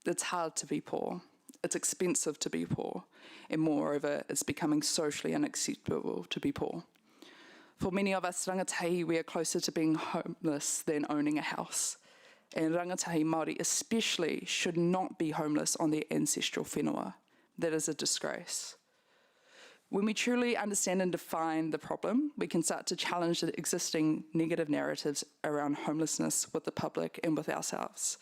it's hard to be poor, it's expensive to be poor, and moreover, it's becoming socially unacceptable to be poor. For many of us rangatahi, we are closer to being homeless than owning a house. And rangatahi Māori especially should not be homeless on their ancestral whenua. That is a disgrace. When we truly understand and define the problem, we can start to challenge the existing negative narratives around homelessness with the public and with ourselves.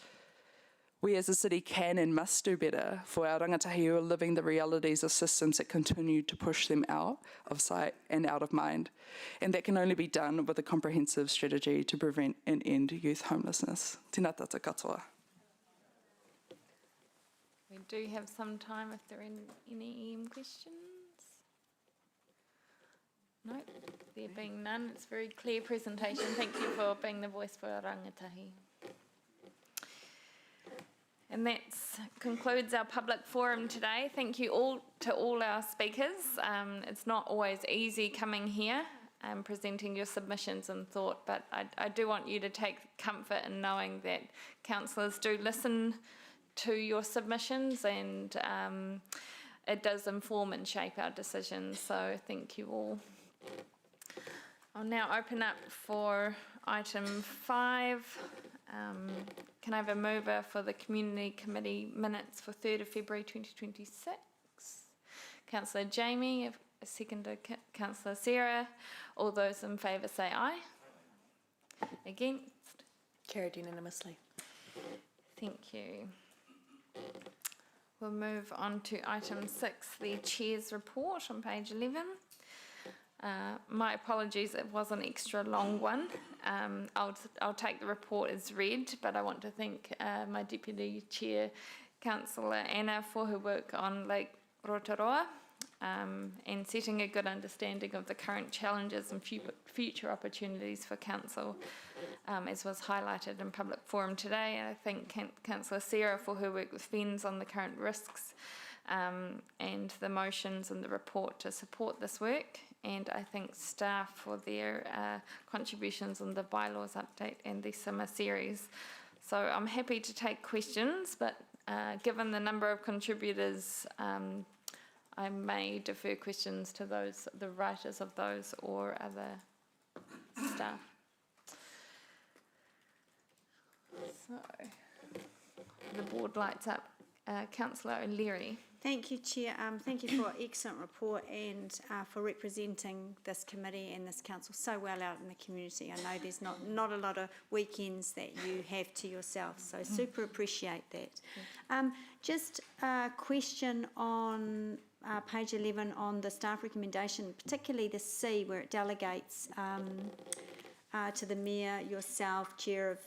We as a city can and must do better for our rangatahi who are living the realities of systems that continue to push them out of sight and out of mind. And that can only be done with a comprehensive strategy to prevent and end youth homelessness. Tēnā tātou katoa. We do have some time if there are any EM questions. No, there being none, it's a very clear presentation. Thank you for being the voice for our rangatahi. And And that concludes our public forum today. Thank you all to all our speakers. It's not always easy coming here and presenting your submissions and thought, but I do want you to take comfort in knowing that councillors do listen to your submissions, and it does inform and shape our decisions. So thank you all. I'll now open up for item 5. Can I have a mover for the Community Committee minutes for 3rd of February 2026? Councillor Jamie, a seconder, Councillor Sarah. All those in favour say aye. Against? Carried unanimously. Thank you. We'll move on to item 6, the Chair's report on page 11. My apologies, it was an extra long one. I'll take the report as read, but I want to thank my Deputy Chair, Councillor Anna, for her work on Lake Rotorua and setting a good understanding of the current challenges and future opportunities for Council, as was highlighted in public forum today. And I thank Councillor Sarah for her work with FENZ on the current risks and the motions in the report to support this work. And I thank staff for their contributions on the bylaws update and the summer series. So I'm happy to take questions, but given the number of contributors, I may defer questions to the writers of those or other staff. So the board lights up. Councillor O'Leary. Thank you, Chair. Thank you for an excellent report and for representing this committee and this council so well out in the community. I know there's not a lot of weekends that you have to yourself, so super appreciate that. Just a question on page 11 on the staff recommendation, particularly the C, where it delegates to the Mayor, yourself, Chair of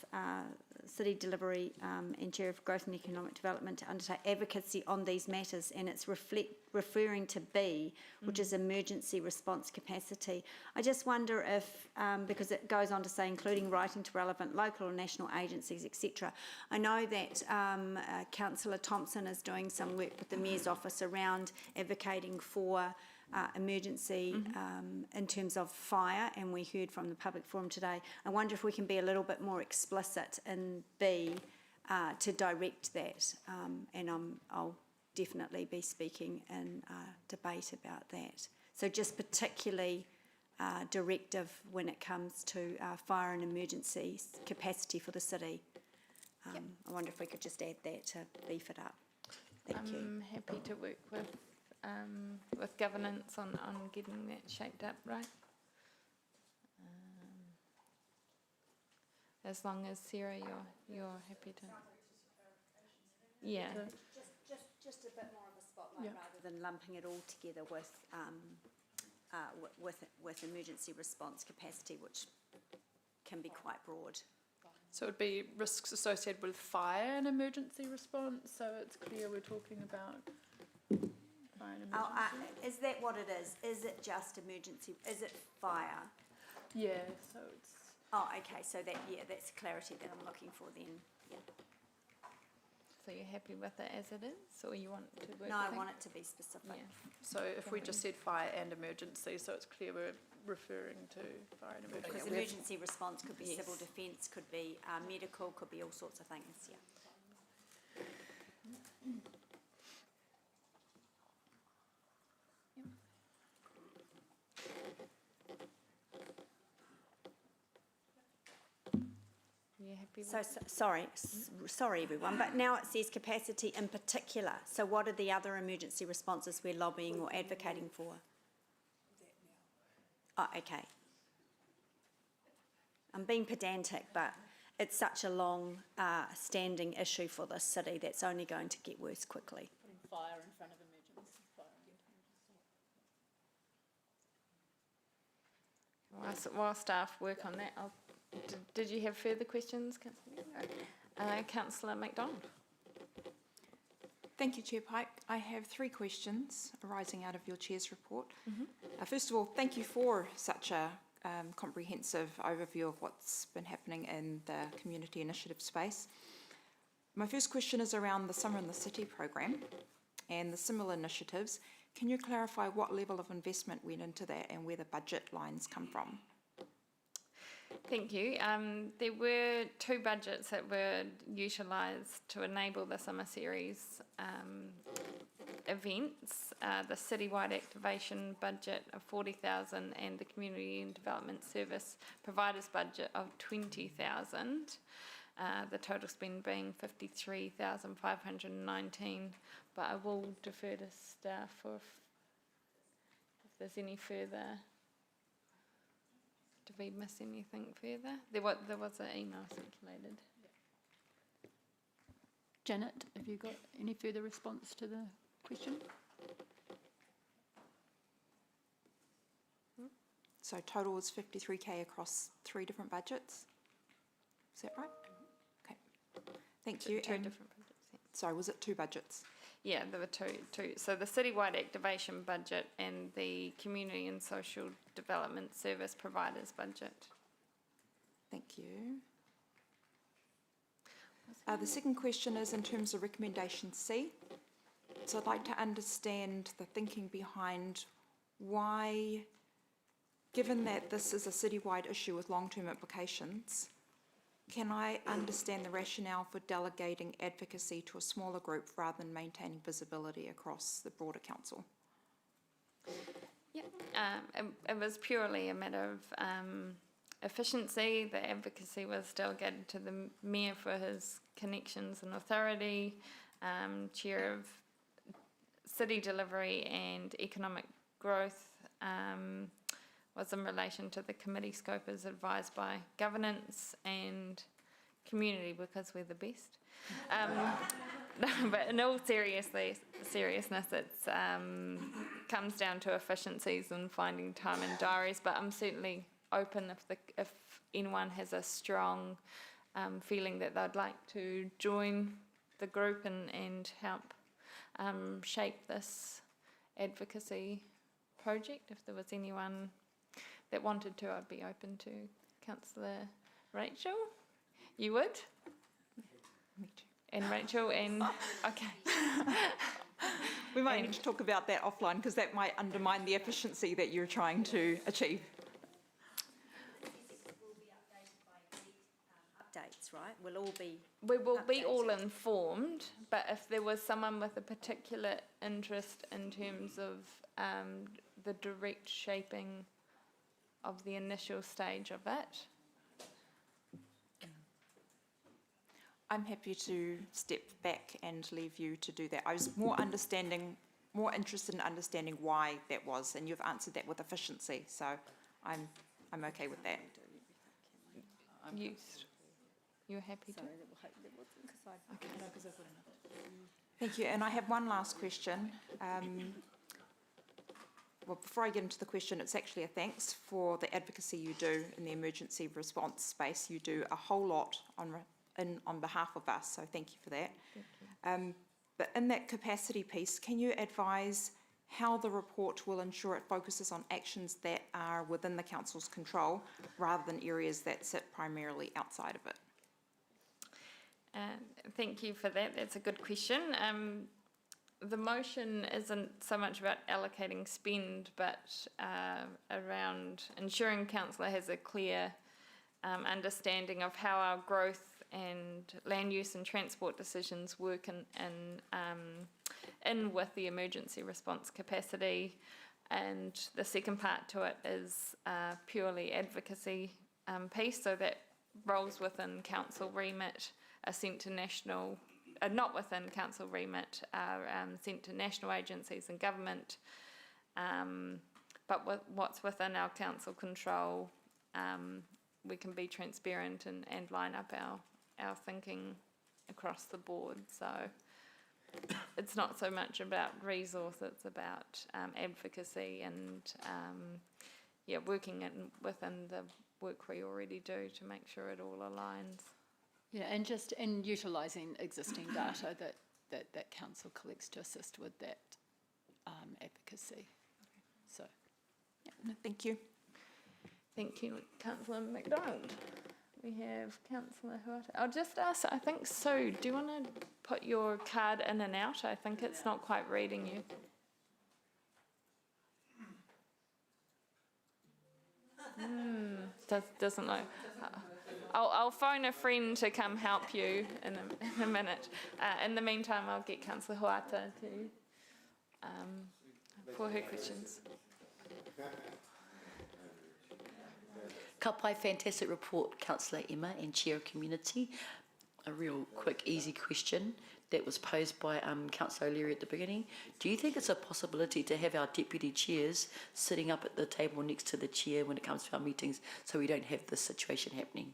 City Delivery and Chair of Growth and Economic Development, to undertake advocacy on these matters, and it's referring to B, which is emergency response capacity. I just wonder if, because it goes on to say including writing to relevant local or national agencies, etc. I know that Councillor Thompson is doing some work with the Mayor's office around advocating for emergency in terms of fire, and we heard from the public forum today. I wonder if we can be a little bit more explicit in B to direct that, and I'll definitely be speaking in debate about that. So just particularly directive when it comes to fire and emergency capacity for the city. I wonder if we could just add that to beef it up. Thank you. I'm happy to work with governance on getting that shaped up, right? As long as Sarah, you're happy to. Yeah. Just a bit more on the spotlight rather than lumping it all together with emergency response capacity, which can be quite broad. So it would be risks associated with fire and emergency response, so it's clear we're talking about fire and emergency. Is that what it is? Is it just emergency? Is it fire? Yeah, so it's... Oh, okay, so that's clarity that I'm looking for then. Yeah. So you're happy with it as it is, or you want to work? No, I want it to be specific. Yeah. So if we just said fire and emergency, so it's clear we're referring to fire and emergency. Because emergency response could be civil defence, could be medical, could be all sorts of things, yeah. You happy with sorry everyone, but now it says capacity in particular. So what are the other emergency responses we're lobbying or advocating for? Oh, okay. I'm being pedantic, but it's such a long standing issue for this city that's only going to get worse quickly. Putting fire in front of emergency. While staff work on that, did you have further questions, Councillor? Councillor McDonald. Thank you, Chair Pike. I have 3 questions arising out of your Chair's report. First of all, thank you for such a comprehensive overview of what's been happening in the community initiative space. My first question is around the Summer in the City program and the similar initiatives. Can you clarify what level of investment went into that and where the budget lines come from? Thank you. There were 2 budgets that were utilised to enable the summer series events. The citywide activation budget of 40,000 and the community and development service providers budget of 20,000. The total spend being 53,519. But I will defer to staff if there's any further. Did we miss anything further? There was an email circulated. Janet, have you got any further response to the question? So total was 53K across 3 different budgets? Is that right? Okay. Thank you. Two different budgets. Yeah. Sorry, was it 2 budgets? Yeah, there were two. So the citywide activation budget and the community and social development service providers budget. Thank you. The second question is in terms of recommendation C. So I'd like to understand the thinking behind why, given that this is a citywide issue with long-term implications, can I understand the rationale for delegating advocacy to a smaller group rather than maintaining visibility across the broader council? Yeah, it was purely a matter of efficiency. The advocacy was delegated to the mayor for his connections and authority, chair of city delivery and economic growth. Was in relation to the committee scope as advised by governance and community because we're the best. But in all seriousness, it's comes down to efficiencies and finding time in diaries. But I'm certainly open if anyone has a strong feeling that they'd like to join the group and help shape this advocacy project. If there was anyone that wanted to, I'd be open to. Councillor Rachel, you would? Me too. And Rachel and, okay. We might need to talk about that offline because that might undermine the efficiency that you're trying to achieve. Updates, right? We'll all be. We will be updated. all informed, but if there was someone with a particular interest in terms of the direct shaping of the initial stage of it. I'm happy to step back and leave you to do that. I was more interested in understanding why that was, and you've answered that with efficiency, so I'm okay with that. You're happy to? Okay. Thank you, and I have one last question. Well, before I get into the question, it's actually a thanks for the advocacy you do in the emergency response space. You do a whole lot on behalf of us, so thank you for that. Thank you. But in that capacity piece, can you advise how the report will ensure it focuses on actions that are within the council's control rather than areas that sit primarily outside of it? Thank you for that. That's a good question. The motion isn't so much about allocating spend, but around ensuring councillor has a clear understanding of how our growth and land use and transport decisions work in with the emergency response capacity. And the second part to it is purely advocacy piece, so that roles within council remit are sent to national. Not within council remit, are sent to national agencies and government, but what's within our council control, we can be transparent and line up our thinking across the board. So it's not so much about resource, it's about advocacy and working within the work we already do to make sure it all aligns. Yeah, and utilising existing data that council collects to assist with that advocacy. So, yeah. No, thank you. Thank you, Councillor McDonald. We have Councillor Huata. I'll just ask, I think, Sue, do you want to put your card in and out? I think it's not quite reading you. Doesn't know. I'll phone a friend to come help you in a minute. In the meantime, I'll get Councillor Huata to for her questions. Ka pai, fantastic report, Councillor Emma and Chair of Community. A real quick, easy question that was posed by Councillor O'Leary at the beginning. Do you think it's a possibility to have our deputy chairs sitting up at the table next to the chair when it comes to our meetings so we don't have this situation happening?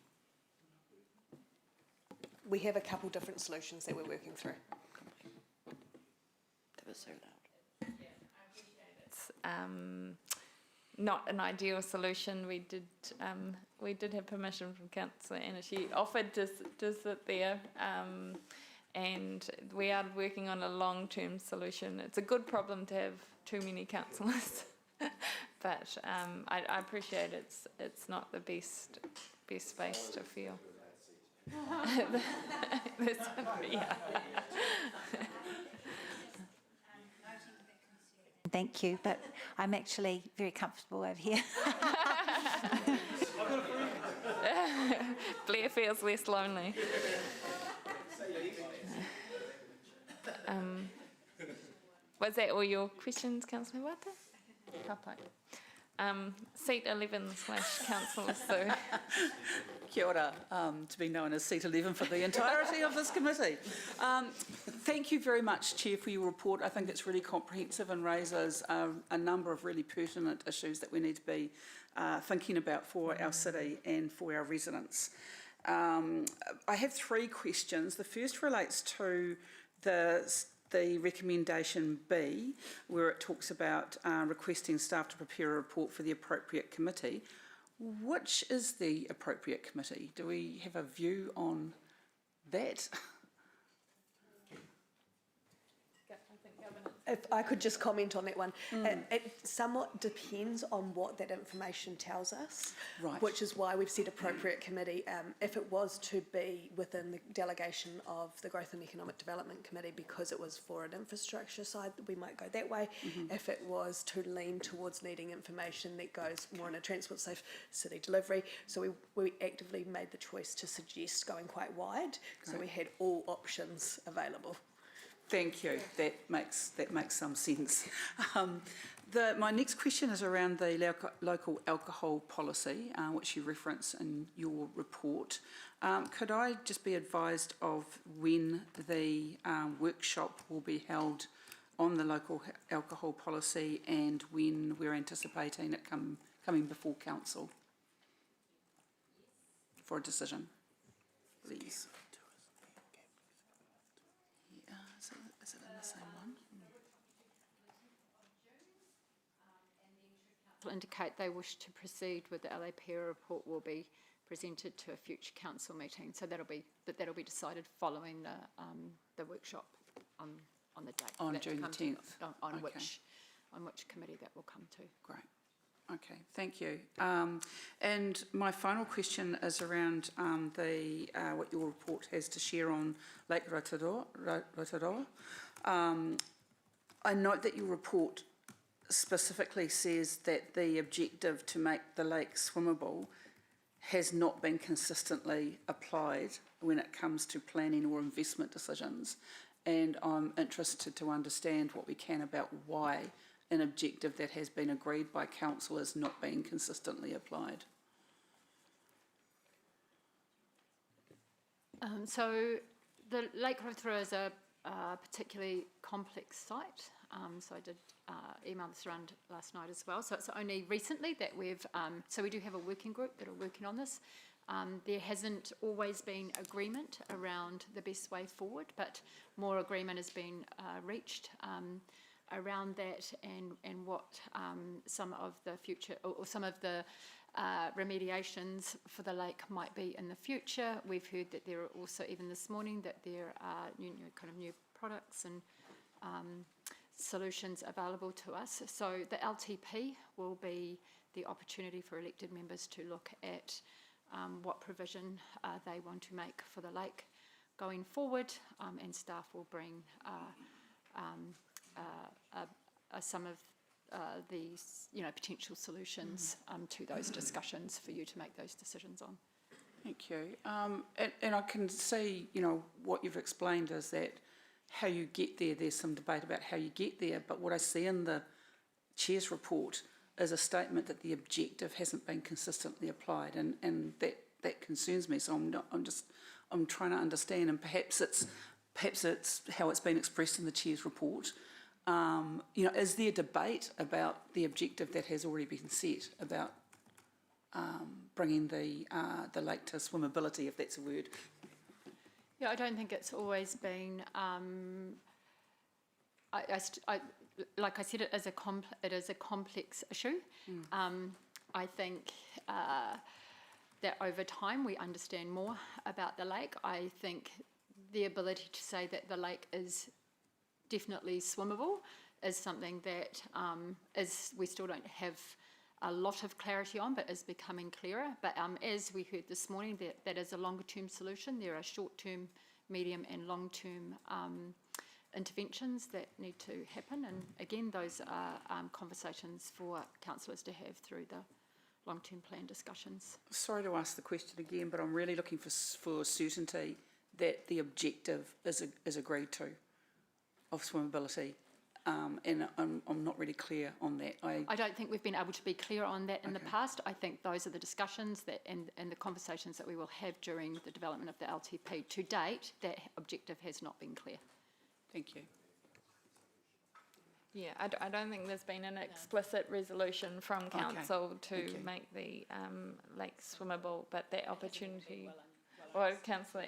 We have a couple different solutions that we're working through. That was so loud. It's not an ideal solution. We did have permission from Councillor Anna. She offered to sit there, and we are working on a long-term solution. It's a good problem to have too many councillors, but I appreciate it's not the best space to feel. Yeah. Thank you, but I'm actually very comfortable over here. Blair feels less lonely. Was that all your questions, Councillor Wata? Seat 11/Councillor Sue. Kia ora, to be known as Seat 11 for the entirety of this committee. Thank you very much, Chair, for your report. I think it's really comprehensive and raises a number of really pertinent issues that we need to be thinking about for our city and for our residents. I have three questions. The first relates to the recommendation B, where it talks about requesting staff to prepare a report for the appropriate committee. Which is the appropriate committee? Do we have a view on that? If I could just comment on that one. It somewhat depends on what that information tells us, right. Which is why we've said appropriate committee. If it was to be within the delegation of the Growth and Economic Development Committee because it was for an infrastructure side, we might go that way. If it was to lean towards needing information that goes more in a transport safe city delivery, so we actively made the choice to suggest going quite wide, so we had all options available. Thank you. That makes some sense. My next question is around the local alcohol policy, which you reference in your report. Could I just be advised of when the workshop will be held on the local alcohol policy and when we're anticipating it coming before council for a decision, please? Is it in the same one? Indicate they wish to proceed with the LAPR report will be presented to a future council meeting. So that'll be decided following the workshop on the date. On June the 10th. On which committee that will come to. Great. Okay, thank you. And my final question is around what your report has to share on Lake Rotorua. I note that your report specifically says that the objective to make the lake swimmable has not been consistently applied when it comes to planning or investment decisions. And I'm interested to understand what we can about why an objective that has been agreed by council is not being consistently applied. So the Lake Rotorua is a particularly complex site. So I did email this around last night as well. So it's only recently that so we do have a working group that are working on this. There hasn't always been agreement around the best way forward, but more agreement has been reached around that and what some of the future or some of the remediations for the lake might be in the future. We've heard that there are also, even this morning, that there are new products and solutions available to us. So the LTP will be the opportunity for elected members to look at what provision they want to make for the lake going forward, and staff will bring some of these, potential solutions to those discussions for you to make those decisions on. Thank you. And I can see, what you've explained is that how you get there, there's some debate about how you get there, but what I see in the Chair's report is a statement that the objective hasn't been consistently applied, and that concerns me. So I'm trying to understand, and perhaps it's how it's been expressed in the Chair's report. Is there debate about the objective that has already been set about bringing the lake to swimmability, if that's a word? Yeah, I don't think it's always been. Like I said, it is a complex issue. I think that over time we understand more about the lake. I think the ability to say that the lake is definitely swimmable is something that we still don't have a lot of clarity on, but is becoming clearer. But as we heard this morning, that is a longer term solution. There are short term, medium and long term interventions that need to happen. And again, those are conversations for councillors to have through the long term plan discussions. Sorry to ask the question again, but I'm really looking for certainty that the objective is agreed to of swimmability. And I'm not really clear on that. I don't think we've been able to be clear on that in the past. I think those are the discussions that and the conversations that we will have during the development of the LTP. To date, that objective has not been clear. Thank you. Yeah, I don't think there's been an explicit resolution from council to make the lake swimmable, but that opportunity, or Councillor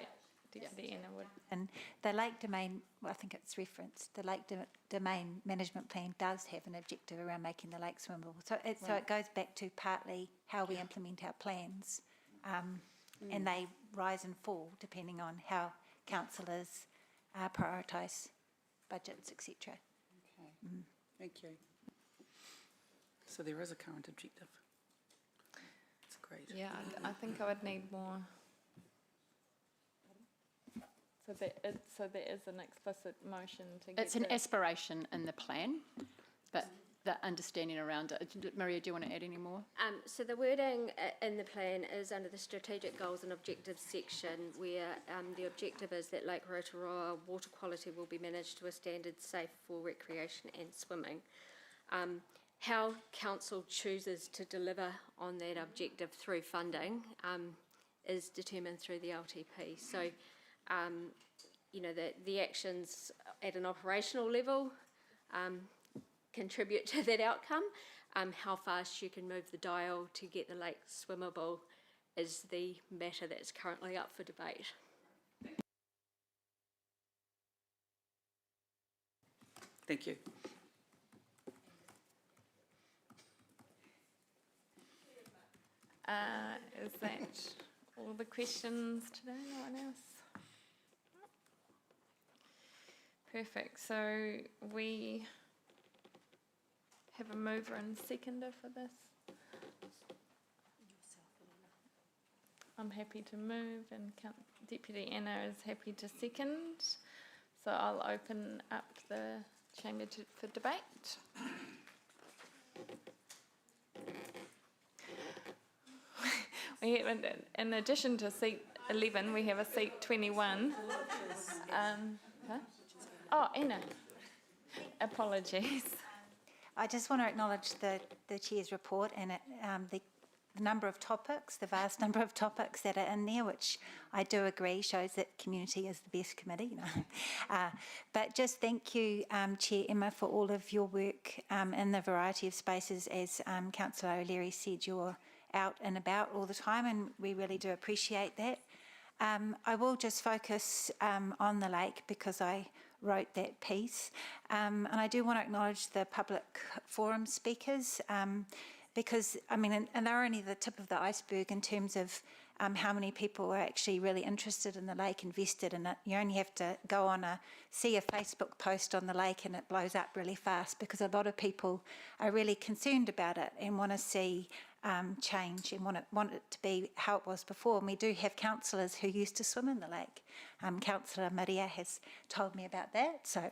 Deputy Anna would. And the lake domain, well, I think it's referenced, the lake domain management plan does have an objective around making the lake swimmable. So it goes back to partly how we implement our plans, and they rise and fall depending on how councillors prioritise budgets, etc. Okay, thank you. So there is a current objective. That's great. Yeah, I think I would need more. So there is an explicit motion to get. It's an aspiration in the plan, but the understanding around it. Maria, do you want to add any more? So the wording in the plan is under the strategic goals and objectives section, where the objective is that Lake Rotorua water quality will be managed to a standard safe for recreation and swimming. How council chooses to deliver on that objective through funding is determined through the LTP. So, the actions at an operational level contribute to that outcome. How fast you can move the dial to get the lake swimmable is the matter that's currently up for debate. Thank you. Is that all the questions today? No one else? Perfect. So we have a mover and seconder for this. I'm happy to move, and Deputy Anna is happy to second. So I'll open up the chamber for debate. We have, in addition to seat 11, we have a seat 21. Oh, Anna. Apologies. I just want to acknowledge the Chair's report and the number of topics, the vast number of topics that are in there, which I do agree shows that community is the best committee. But just thank you, Chair Emma, for all of your work in the variety of spaces. As Councillor O'Leary said, you're out and about all the time, and we really do appreciate that. I will just focus on the lake because I wrote that piece. And I do want to acknowledge the public forum speakers because, and they're only the tip of the iceberg in terms of how many people are actually really interested in the lake, invested in it. You only have to go see a Facebook post on the lake and it blows up really fast because a lot of people are really concerned about it and want to see change and want it to be how it was before. And we do have councillors who used to swim in the lake. Councillor Maria has told me about that. So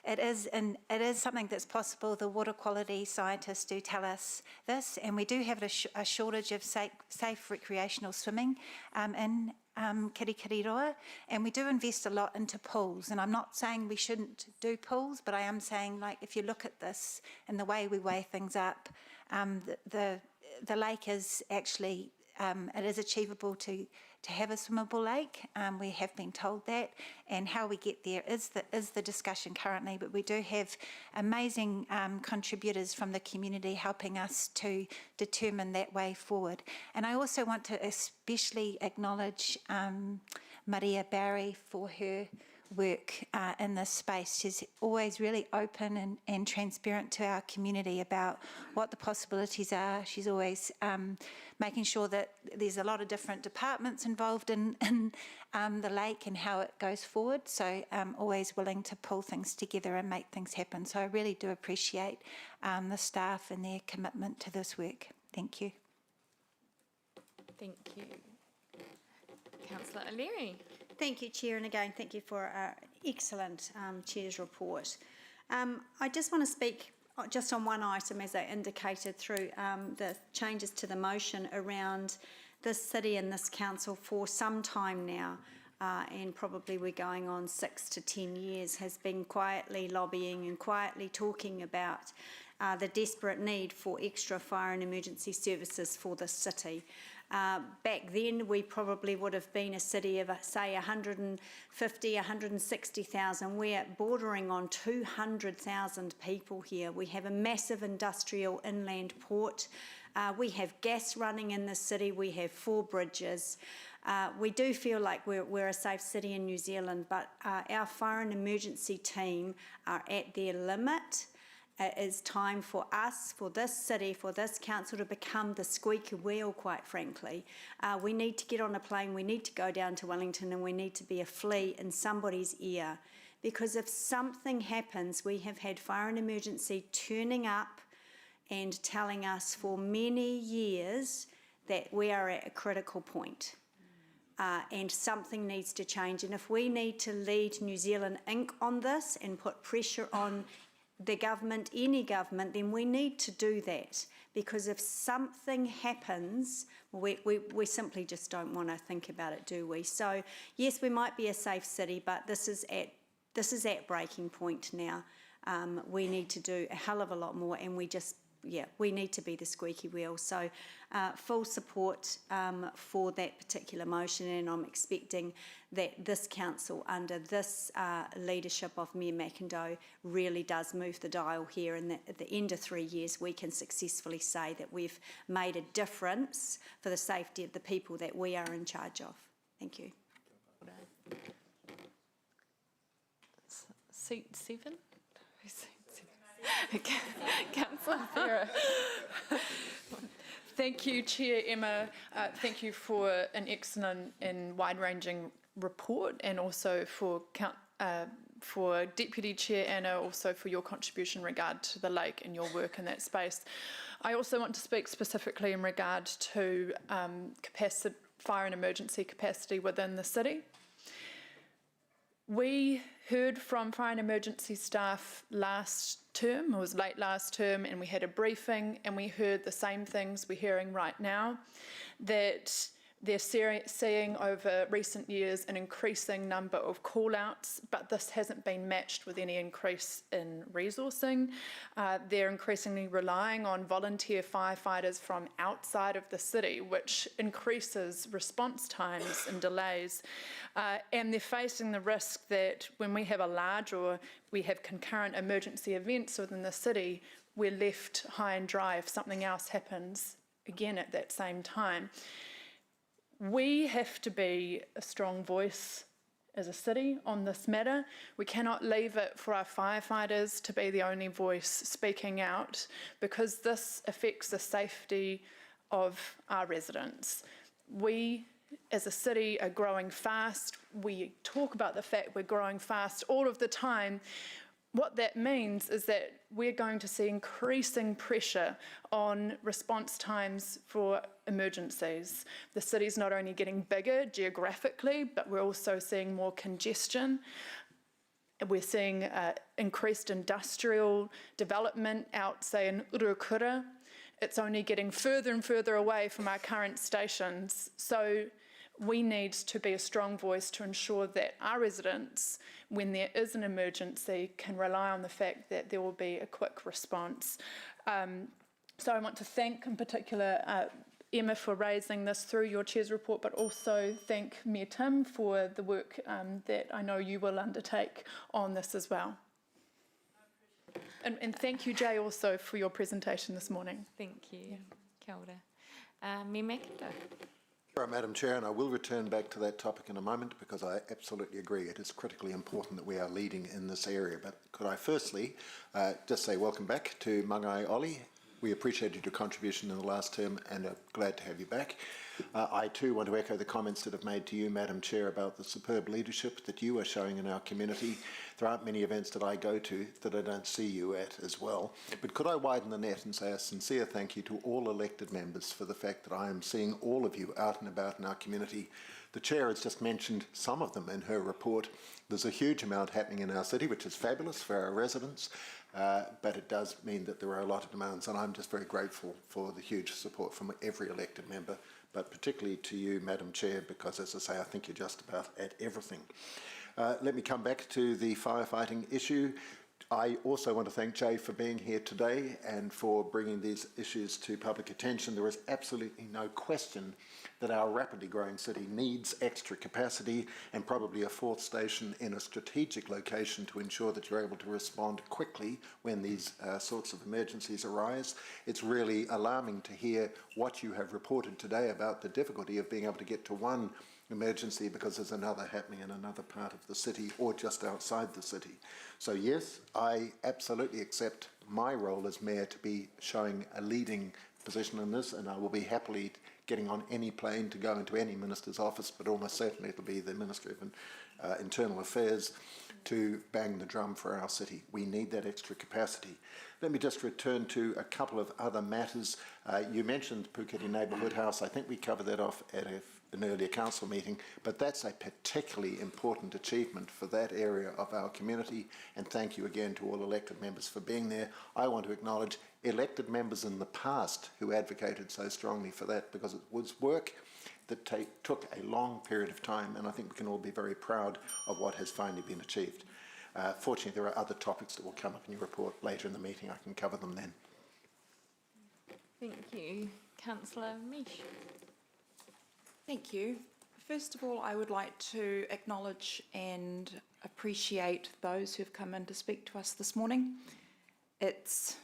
it is something that's possible. The water quality scientists do tell us this, and we do have a shortage of safe recreational swimming in Kirikiriroa, and we do invest a lot into pools. And I'm not saying we shouldn't do pools, but I am saying, like, if you look at this and the way we weigh things up, the lake is actually, it is achievable to have a swimmable lake. We have been told that, and how we get there is the discussion currently, but we do have amazing contributors from the community helping us to determine that way forward. And I also want to especially acknowledge Maria Barry for her work in this space. She's always really open and transparent to our community about what the possibilities are. She's always making sure that there's a lot of different departments involved in the lake and how it goes forward. So always willing to pull things together and make things happen. So I really do appreciate the staff and their commitment to this work. Thank you. Thank you. Councillor O'Leary. Thank you, Chair, and again, thank you for our excellent Chair's report. I just want to speak just on one item, as I indicated through the changes to the motion around this city and this council for some time now, and probably we're going on 6 to 10 years, has been quietly lobbying and quietly talking about the desperate need for extra fire and emergency services for this city. Back then, we probably would have been a city of, say, 150, 160,000. We're bordering on 200,000 people here. We have a massive industrial inland port. We have gas running in the city. We have 4 bridges. We do feel like we're a safe city in New Zealand, but our fire and emergency team are at their limit. It is time for us, for this city, for this council to become the squeaky wheel, quite frankly. We need to get on a plane, we need to go down to Wellington, and we need to be a flea in somebody's ear. Because if something happens, we have had fire and emergency turning up and telling us for many years that we are at a critical point. And something needs to change. And if we need to lead New Zealand Inc. on this and put pressure on the government, any government, then we need to do that, because if something happens, we simply just don't want to think about it, do we? So yes, we might be a safe city, but this is at breaking point now. We need to do a hell of a lot more, and we need to be the squeaky wheel. So full support for that particular motion, and I'm expecting that this council, under this leadership of Mayor McIndoe, really does move the dial here, and that at the end of 3 years we can successfully say that we've made a difference for the safety of the people that we are in charge of. Thank you. Seat 7? Councillor Farah. Thank you, Chair Emma. Thank you for an excellent and wide-ranging report, and also for Deputy Chair Anna, also for your contribution in regard to the lake and your work in that space. I also want to speak specifically in regard to fire and emergency capacity within the city. We heard from fire and emergency staff last term, it was late last term, and we had a briefing, and we heard the same things we're hearing right now, that they're seeing over recent years an increasing number of call-outs, but this hasn't been matched with any increase in resourcing. They're increasingly relying on volunteer firefighters from outside of the city, which increases response times and delays. And they're facing the risk that when we have a large, or we have concurrent emergency events within the city, we're left high and dry if something else happens again at that same time. We have to be a strong voice as a city on this matter. We cannot leave it for our firefighters to be the only voice speaking out, because this affects the safety of our residents. We, as a city, are growing fast. We talk about the fact we're growing fast all of the time. what that means is that we're going to see increasing pressure on response times for emergencies. The city's not only getting bigger geographically, but we're also seeing more congestion. We're seeing increased industrial development out, say, in Urukura. It's only getting further and further away from our current stations. So we need to be a strong voice to ensure that our residents, when there is an emergency, can rely on the fact that there will be a quick response. So I want to thank in particular Emma for raising this through your Chair's report, but also thank Mayor Tim for the work that I know you will undertake on this as well. And thank you, Jay, also for your presentation this morning. Thank you. Kia ora. Me Makita. Sure, Madam Chair, and I will return back to that topic in a moment because I absolutely agree it is critically important that we are leading in this area. But could I firstly just say welcome back to Mangai Oli. We appreciated your contribution in the last term and are glad to have you back. I too want to echo the comments that have made to you, Madam Chair, about the superb leadership that you are showing in our community. There aren't many events that I go to that I don't see you at as well. But could I widen the net and say a sincere thank you to all elected members for the fact that I am seeing all of you out and about in our community. The Chair has just mentioned some of them in her report. There's a huge amount happening in our city, which is fabulous for our residents, but it does mean that there are a lot of demands, and I'm just very grateful for the huge support from every elected member, but particularly to you, Madam Chair, because, as I say, I think you're just about at everything. Let me come back to the firefighting issue. I also want to thank Jay for being here today and for bringing these issues to public attention. There is absolutely no question that our rapidly growing city needs extra capacity and probably a fourth station in a strategic location to ensure that you're able to respond quickly when these sorts of emergencies arise. It's really alarming to hear what you have reported today about the difficulty of being able to get to one emergency because there's another happening in another part of the city or just outside the city. So yes, I absolutely accept my role as mayor to be showing a leading position in this, and I will be happily getting on any plane to go into any minister's office, but almost certainly it'll be the Ministry of Internal Affairs to bang the drum for our city. We need that extra capacity. Let me just return to a couple of other matters. You mentioned Puketi Neighbourhood House. I think we covered that off at an earlier council meeting, but that's a particularly important achievement for that area of our community, and thank you again to all elected members for being there. I want to acknowledge elected members in the past who advocated so strongly for that because it was work that took a long period of time, and I think we can all be very proud of what has finally been achieved. Fortunately, there are other topics that will come up in your report later in the meeting. I can cover them then. Thank you. Councillor Mish. Thank you. First of all, I would like to acknowledge and appreciate those who have come in to speak to us this morning. It's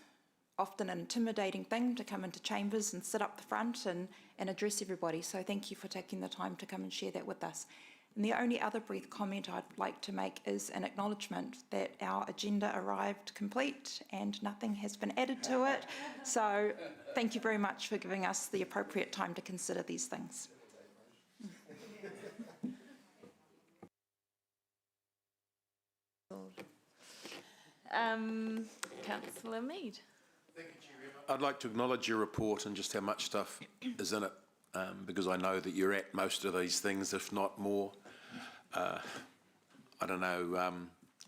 often an intimidating thing to come into chambers and sit up the front and address everybody, so thank you for taking the time to come and share that with us. And the only other brief comment I'd like to make is an acknowledgement that our agenda arrived complete and nothing has been added to it, so thank you very much for giving us the appropriate time to consider these things. Councillor Mead. I'd like to acknowledge your report and just how much stuff is in it, because I know that you're at most of these things, if not more. I don't know,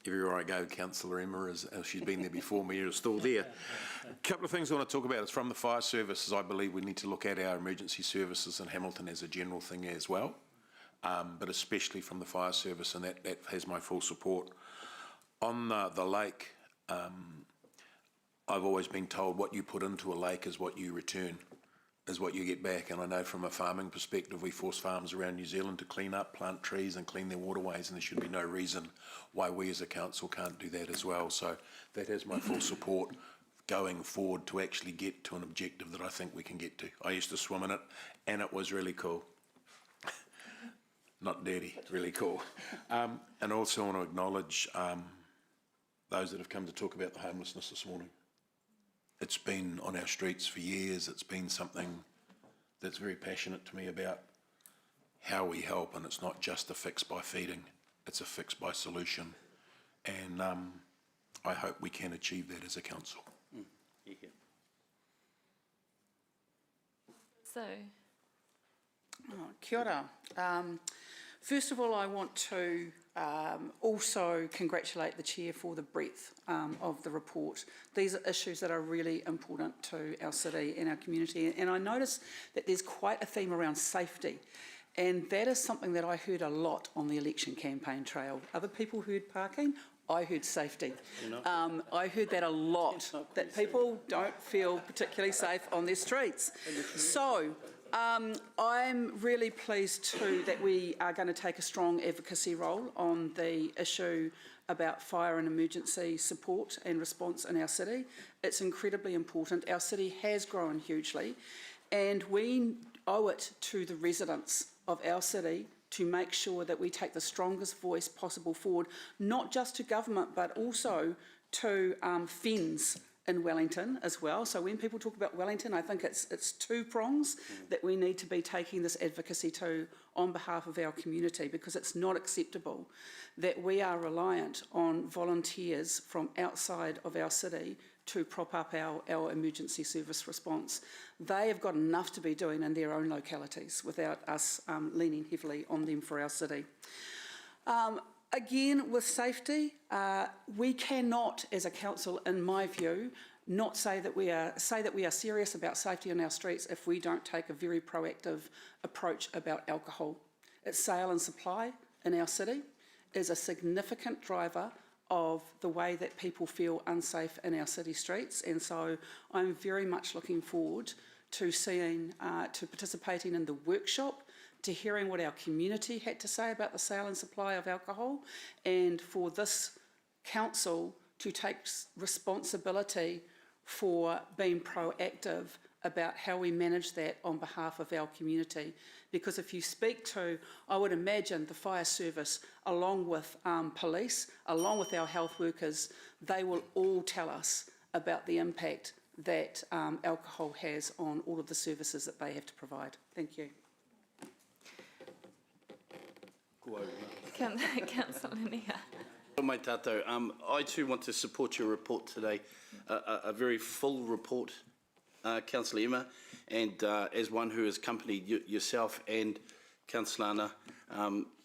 everywhere I go, Councillor Emma, she's been there before me, you're still there. A couple of things I want to talk about is from the fire services. I believe we need to look at our emergency services in Hamilton as a general thing as well, but especially from the fire service, and that has my full support. On the lake, I've always been told what you put into a lake is what you return, is what you get back. And I know from a farming perspective, we force farms around New Zealand to clean up, plant trees and clean their waterways, and there should be no reason why we as a council can't do that as well. So that has my full support going forward to actually get to an objective that I think we can get to. I used to swim in it and it was really cool. Not dirty, really cool. And also want to acknowledge those that have come to talk about the homelessness this morning. It's been on our streets for years. It's been something that's very passionate to me about how we help, and it's not just a fix by feeding, it's a fix by solution. And I hope we can achieve that as a council. So, Kia ora. First of all, I want to also congratulate the Chair for the breadth of the report. These are issues that are really important to our city and our community. And I notice that there's quite a theme around safety. And that is something that I heard a lot on the election campaign trail. Other people heard parking. I heard safety. I heard that a lot, that people don't feel particularly safe on their streets. So I'm really pleased too that we are going to take a strong advocacy role on the issue about fire and emergency support and response in our city. It's incredibly important. Our city has grown hugely, and we owe it to the residents of our city to make sure that we take the strongest voice possible forward, not just to government, but also to FENZ in Wellington as well. So when people talk about Wellington, I think it's two prongs that we need to be taking this advocacy to on behalf of our community, because it's not acceptable that we are reliant on volunteers from outside of our city to prop up our emergency service response. They have got enough to be doing in their own localities without us leaning heavily on them for our city. Again, with safety, we cannot, as a council, in my view, not say that we are serious about safety on our streets if we don't take a very proactive approach about alcohol. Its sale and supply in our city is a significant driver of the way that people feel unsafe in our city streets, and so I'm very much looking forward to participating in the workshop, to hearing what our community had to say about the sale and supply of alcohol, and for this council to take responsibility for being proactive about how we manage that on behalf of our community. Because if you speak to, I would imagine, the fire service, along with police, along with our health workers, they will all tell us about the impact that alcohol has on all of the services that they have to provide. Thank you. Councillor Nia. Mai tātou. I too want to support your report today, a very full report, Councillor Emma, and as one who has accompanied yourself and Councillor Anna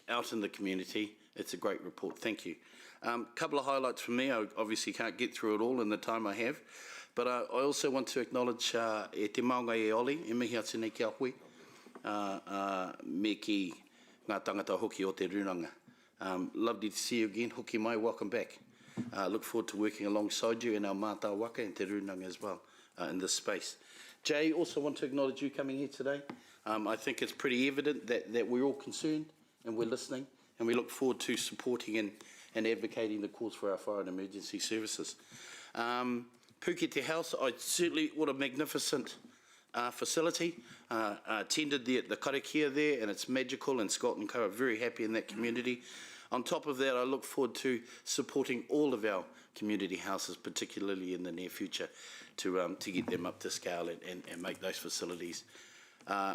out in the community, it's a great report. Thank you. Couple of highlights from me. I obviously can't get through it all in the time I have, but I also want to acknowledge e te maunga e Oli, e mihi atu nei ki a hui, me ki ngā tangata hoki o te runanga. Lovely to see you again. Hoki mai, welcome back. Look forward to working alongside you in our mātā waka and te runanga as well in this space. Jay, also want to acknowledge you coming here today. I think it's pretty evident that we're all concerned and we're listening, and we look forward to supporting and advocating the cause for our fire and emergency services. Pukete House, what a magnificent facility. Attended the karakia there, and it's magical, and Scott and Co are very happy in that community. On top of that, I look forward to supporting all of our community houses, particularly in the near future, to get them up to scale and make those facilities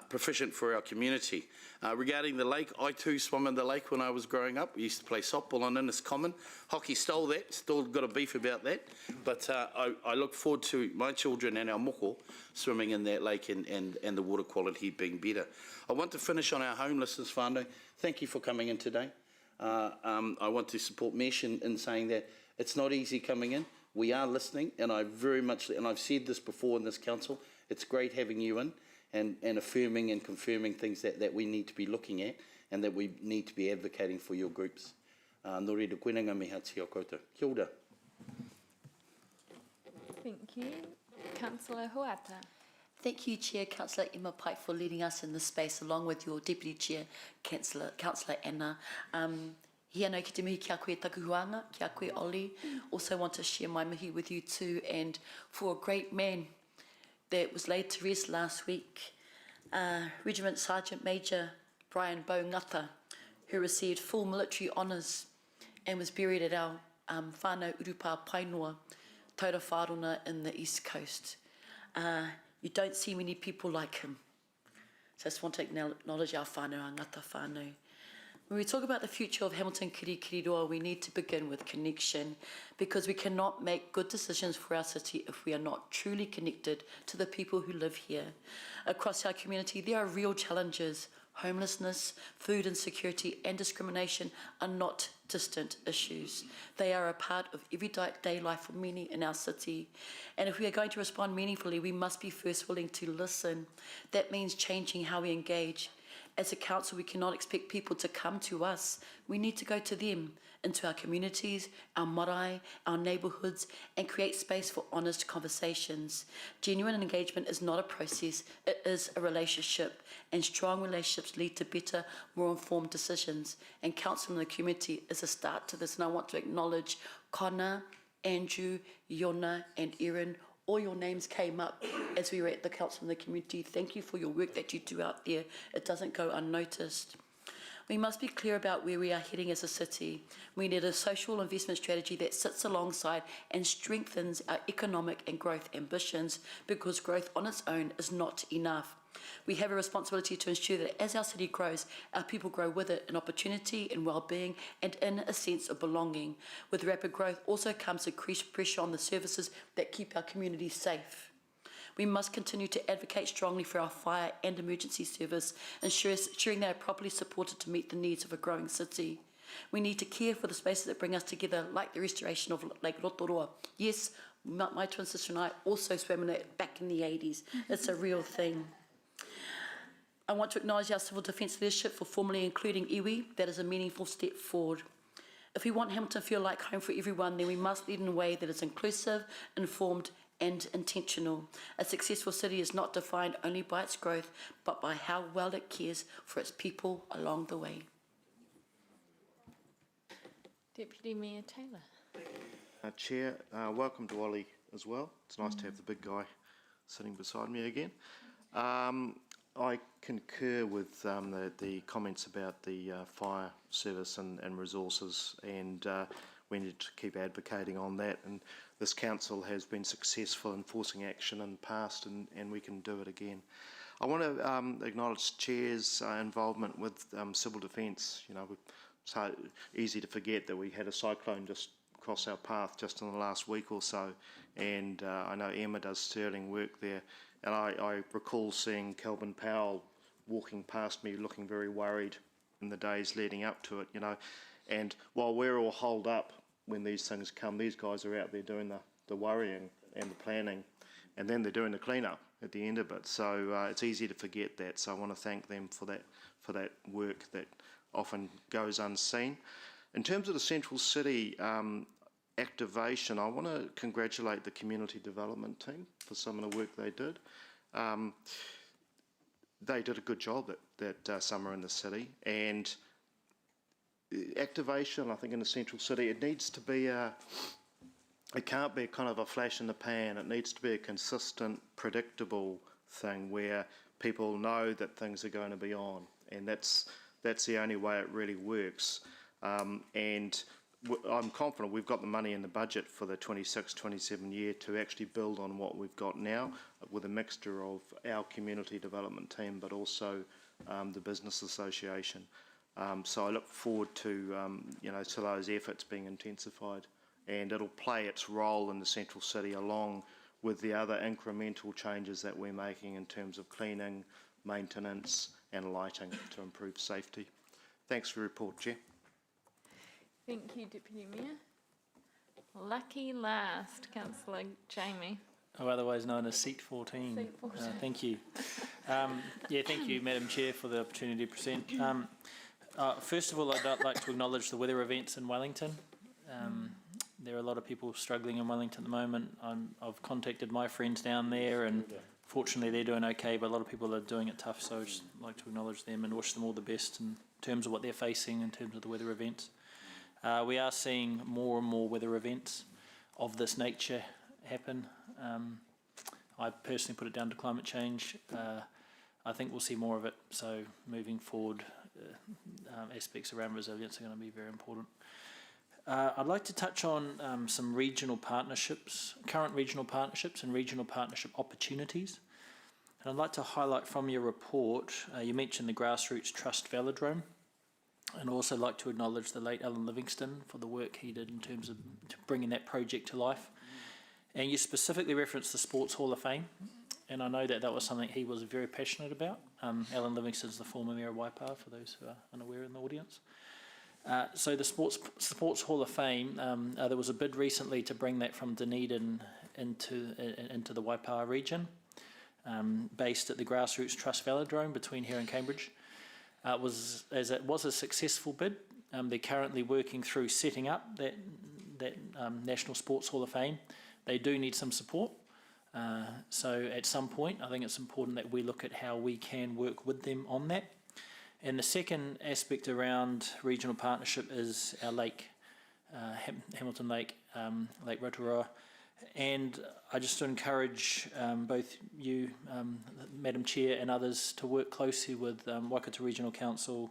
proficient for our community. Regarding the lake, I too swam in the lake when I was growing up. We used to play softball on Innis Common. Hockey stole that, still got a beef about that. But I look forward to my children and our moko swimming in that lake and the water quality being better. I want to finish on our homelessness whānau. Thank you for coming in today. I want to support Mesh in saying that it's not easy coming in. We are listening, and I've said this before in this council, it's great having you in and affirming and confirming things that we need to be looking at and that we need to be advocating for your groups. Nō reira koenanga me hati o koutou. Kia ora. Thank you. Councillor Huata. Thank you, Chair, Councillor Emma Pike, for leading us in this space, along with your Deputy Chair, Councillor Anna. Hia no ki te mihi ki a koe takuhuanga, ki a koe Oli. Also want to share my mihi with you too, and for a great man that was laid to rest last week, Regiment Sergeant Major Brian Bongata, who received full military honours and was buried at our whānau Urupa Painoa, Taura Whārona in the East Coast. You don't see many people like him. So I just want to acknowledge our whānau, our ngata whānau. When we talk about the future of Hamilton Kirikiriroa, we need to begin with connection, because we cannot make good decisions for our city if we are not truly connected to the people who live here. Across our community, there are real challenges. Homelessness, food insecurity and discrimination are not distant issues. They are a part of everyday life for many in our city. And if we are going to respond meaningfully, we must be first willing to listen. That means changing how we engage. As a council, we cannot expect people to come to us. We need to go to them, into our communities, our marae, our neighbourhoods, and create space for honest conversations. Genuine engagement is not a process, it is a relationship, and strong relationships lead to better, more informed decisions. And council and the community is a start to this, and I want to acknowledge Connor, Andrew, Yona, and Erin. All your names came up as we were at the council and the community. Thank you for your work that you do out there. It doesn't go unnoticed. We must be clear about where we are heading as a city. We need a social investment strategy that sits alongside and strengthens our economic and growth ambitions, because growth on its own is not enough. We have a responsibility to ensure that as our city grows, our people grow with it in opportunity, in well-being, and in a sense of belonging. With rapid growth also comes increased pressure on the services that keep our communities safe. We must continue to advocate strongly for our fire and emergency service, ensuring they are properly supported to meet the needs of a growing city. We need to care for the spaces that bring us together, like the restoration of Lake Rotorua. Yes, my twin sister and I also swam in it back in the 80s. It's a real thing. I want to acknowledge our civil defence leadership for formally including iwi. That is a meaningful step forward. If we want Hamilton to feel like home for everyone, then we must lead in a way that is inclusive, informed, and intentional. A successful city is not defined only by its growth, but by how well it cares for its people along the way. Deputy Mayor Taylor. Chair, welcome to Ollie as well. It's nice to have the big guy sitting beside me again. I concur with the comments about the fire service and resources, and we need to keep advocating on that. And this council has been successful in forcing action in the past, and we can do it again. I want to acknowledge Chair's involvement with civil defence. You know, it's easy to forget that we had a cyclone just cross our path just in the last week or so, and I know Emma does sterling work there. And I recall seeing Kelvin Powell walking past me looking very worried in the days leading up to it, you know. And while we're all holed up when these things come, these guys are out there doing the worrying and the planning, and then they're doing the cleanup at the end of it. So it's easy to forget that. So I want to thank them for that work that often goes unseen. In terms of the Central City activation, I want to congratulate the community development team for some of the work they did. They did a good job that summer in the city, and activation, I think, in the Central City, it needs to be it can't be kind of a flash in the pan. It needs to be a consistent, predictable thing where people know that things are going to be on, and that's the only way it really works. And I'm confident we've got the money in the budget for the 26-27 year to actually build on what we've got now, with a mixture of our community development team, but also the business association. So I look forward to to those efforts being intensified, and it'll play its role in the Central City along with the other incremental changes that we're making in terms of cleaning, maintenance, and lighting to improve safety. Thanks for your report, Chair. Thank you, Deputy Mayor. Lucky last, Councillor Jamie. Oh, otherwise known as Seat 14. Seat 14. Thank you. Thank you, Madam Chair, for the opportunity to present. First of all, I'd like to acknowledge the weather events in Wellington. There are a lot of people struggling in Wellington at the moment. I've contacted my friends down there, and fortunately they're doing okay, but a lot of people are doing it tough, so I'd just like to acknowledge them and wish them all the best in terms of what they're facing in terms of the weather events. We are seeing more and more weather events of this nature happen. I personally put it down to climate change. I think we'll see more of it, so moving forward, aspects around resilience are going to be very important. I'd like to touch on some regional partnerships, current regional partnerships and regional partnership opportunities. And I'd like to highlight from your report, you mentioned the Grassroots Trust Velodrome. And also like to acknowledge the late Alan Livingston for the work he did in terms of bringing that project to life. And you specifically referenced the Sports Hall of Fame, and I know that that was something he was very passionate about. Alan Livingston's the former Mayor of Waipawa, for those who are unaware in the audience. So the Sports Hall of Fame, there was a bid recently to bring that from Dunedin into the Waipawa region, based at the Grassroots Trust Velodrome between here and Cambridge. It was a successful bid. They're currently working through setting up that National Sports Hall of Fame. They do need some support. So at some point, I think it's important that we look at how we can work with them on that. And the second aspect around regional partnership is our lake, Hamilton Lake, Lake Rotorua. And I just encourage both you, Madam Chair, and others to work closely with Waikato Regional Council,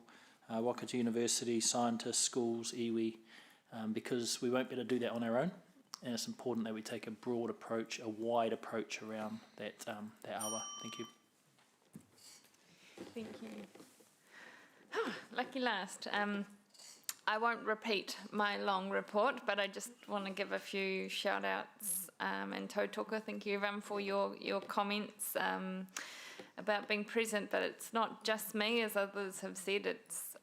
Waikato University, scientists, schools, iwi, because we won't be able to do that on our own. And it's important that we take a broad approach, a wide approach around that awa. Thank you. Thank you. Lucky last. I won't repeat my long report, but I just want to give a few shout outs and tautoko. Thank you everyone for your comments about being present, but it's not just me, as others have said. It's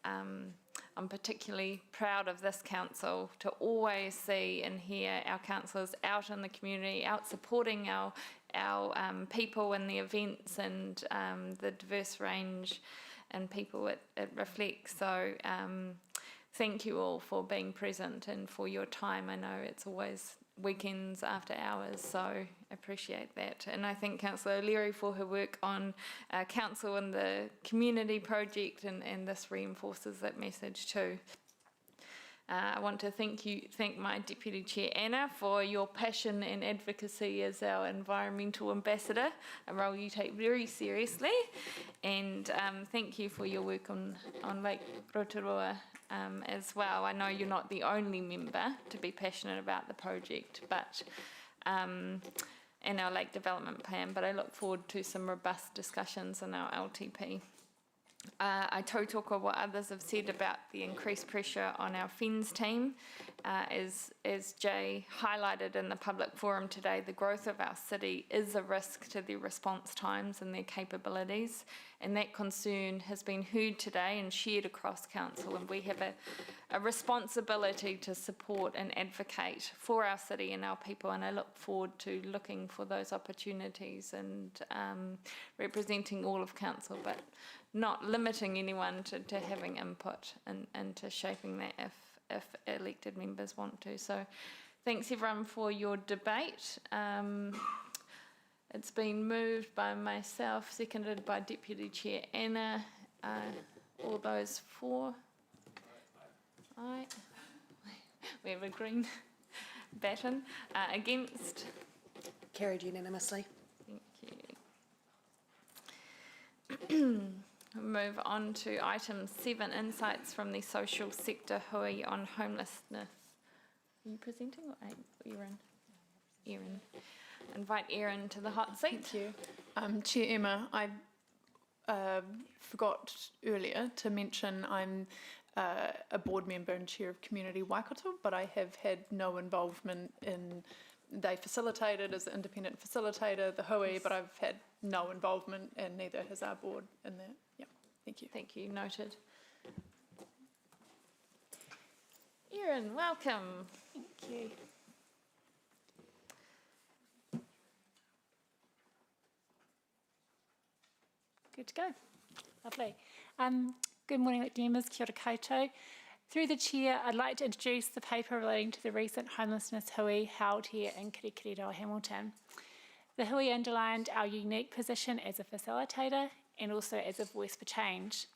I'm particularly proud of this council to always see and hear our councillors out in the community, out supporting our people in the events and the diverse range and people it reflects. So thank you all for being present and for your time. I know it's always weekends after hours, so appreciate that. And I thank Councillor O'Leary for her work on council and the community project, and this reinforces that message too. I want to thank my Deputy Chair Anna for your passion and advocacy as our environmental ambassador, a role you take very seriously, and thank you for your work on Lake Rotorua as well. I know you're not the only member to be passionate about the project, but and our lake development plan, but I look forward to some robust discussions in our LTP. I tautoko what others have said about the increased pressure on our FENS team. As Jay highlighted in the public forum today, the growth of our city is a risk to their response times and their capabilities, and that concern has been heard today and shared across council, and we have a responsibility to support and advocate for our city and our people, and I look forward to looking for those opportunities and representing all of council, but not limiting anyone to having input and to shaping that if elected members want to. So thanks everyone for your debate. It's been moved by myself, seconded by Deputy Chair Anna. All those for? Aye. We have a green baton. Against? Carried unanimously. Thank you. Move on to item 7, insights from the social sector hui on homelessness. Are you presenting or Erin? Erin. Invite Erin to the hot seat. Thank you. Chair Emma, I forgot earlier to mention I'm a board member and chair of Community Waikato, but I have had no involvement in, they facilitated as the independent facilitator, the hui, but I've had no involvement, and neither has our board in that. Yeah, thank you. Thank you, noted. Erin, welcome. Thank you. Good to go. Lovely. Good morning, elected members. Kia ora koutou. Through the chair, I'd like to introduce the paper relating to the recent homelessness hui held here in Kirikiriroa, Hamilton. The hui underlined our unique position as a facilitator and also as a voice for change.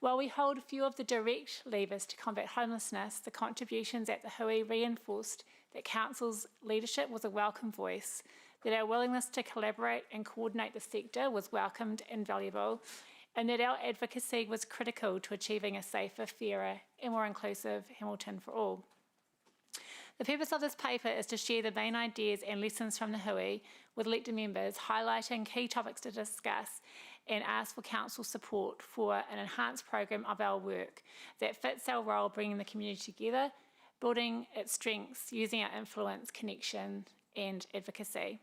While we hold a few of the direct levers to combat homelessness, the contributions at the hui reinforced that Council's leadership was a welcome voice, that our willingness to collaborate and coordinate the sector was welcomed and valuable, and that our advocacy was critical to achieving a safer, fairer and more inclusive Hamilton for all. The purpose of this paper is to share the main ideas and lessons from the hui with elected members, highlighting key topics to discuss and ask for council support for an enhanced program of our work that fits our role bringing the community together, building its strengths, using our influence, connection and advocacy.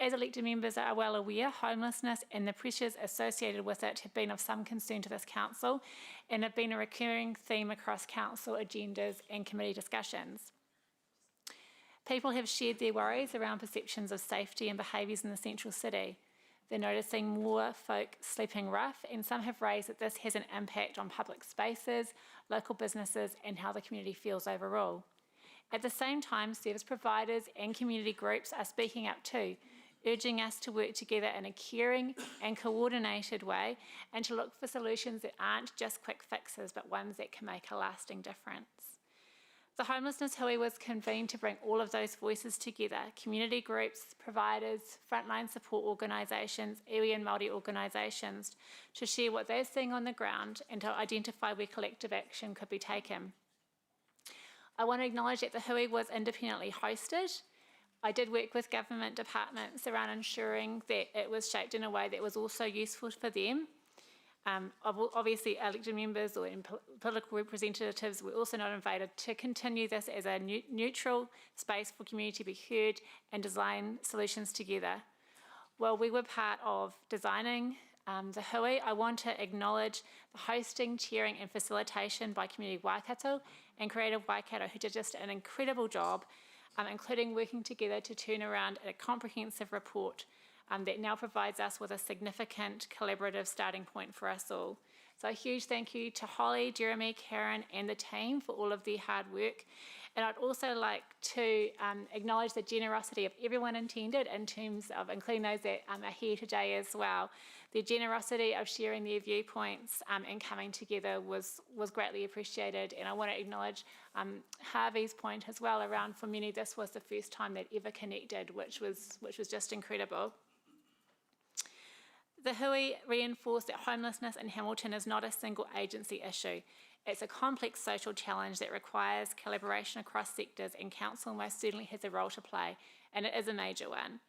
As elected members are well aware, homelessness and the pressures associated with it have been of some concern to this council and have been a recurring theme across council agendas and committee discussions. People have shared their worries around perceptions of safety and behaviours in the central city. They're noticing more folk sleeping rough, and some have raised that this has an impact on public spaces, local businesses and how the community feels overall. At the same time, service providers and community groups are speaking up too, urging us to work together in a caring and coordinated way and to look for solutions that aren't just quick fixes but ones that can make a lasting difference. The Homelessness Hui was convened to bring all of those voices together, community groups, providers, frontline support organisations, iwi and Māori organisations, to share what they're seeing on the ground and to identify where collective action could be taken. I want to acknowledge that the Hui was independently hosted. I did work with government departments around ensuring that it was shaped in a way that was also useful for them. Obviously, elected members or political representatives were also not invited to continue this as a neutral space for community to be heard and design solutions together. While we were part of designing the Hui, I want to acknowledge the hosting, chairing and facilitation by Community Waikato and Creative Waikato, who did just an incredible job, including working together to turn around a comprehensive report that now provides us with a significant collaborative starting point for us all. So a huge thank you to Holly, Jeremy, Karen and the team for all of their hard work. And I'd also like to acknowledge the generosity of everyone attended in terms of including those that are here today as well. Their generosity of sharing their viewpoints and coming together was greatly appreciated. And I want to acknowledge Harvey's point as well around, for many this was the first time they'd ever connected, which was just incredible. The Hui reinforced that homelessness in Hamilton is not a single agency issue. It's a complex social challenge that requires collaboration across sectors, and council most certainly has a role to play, and it is a major one.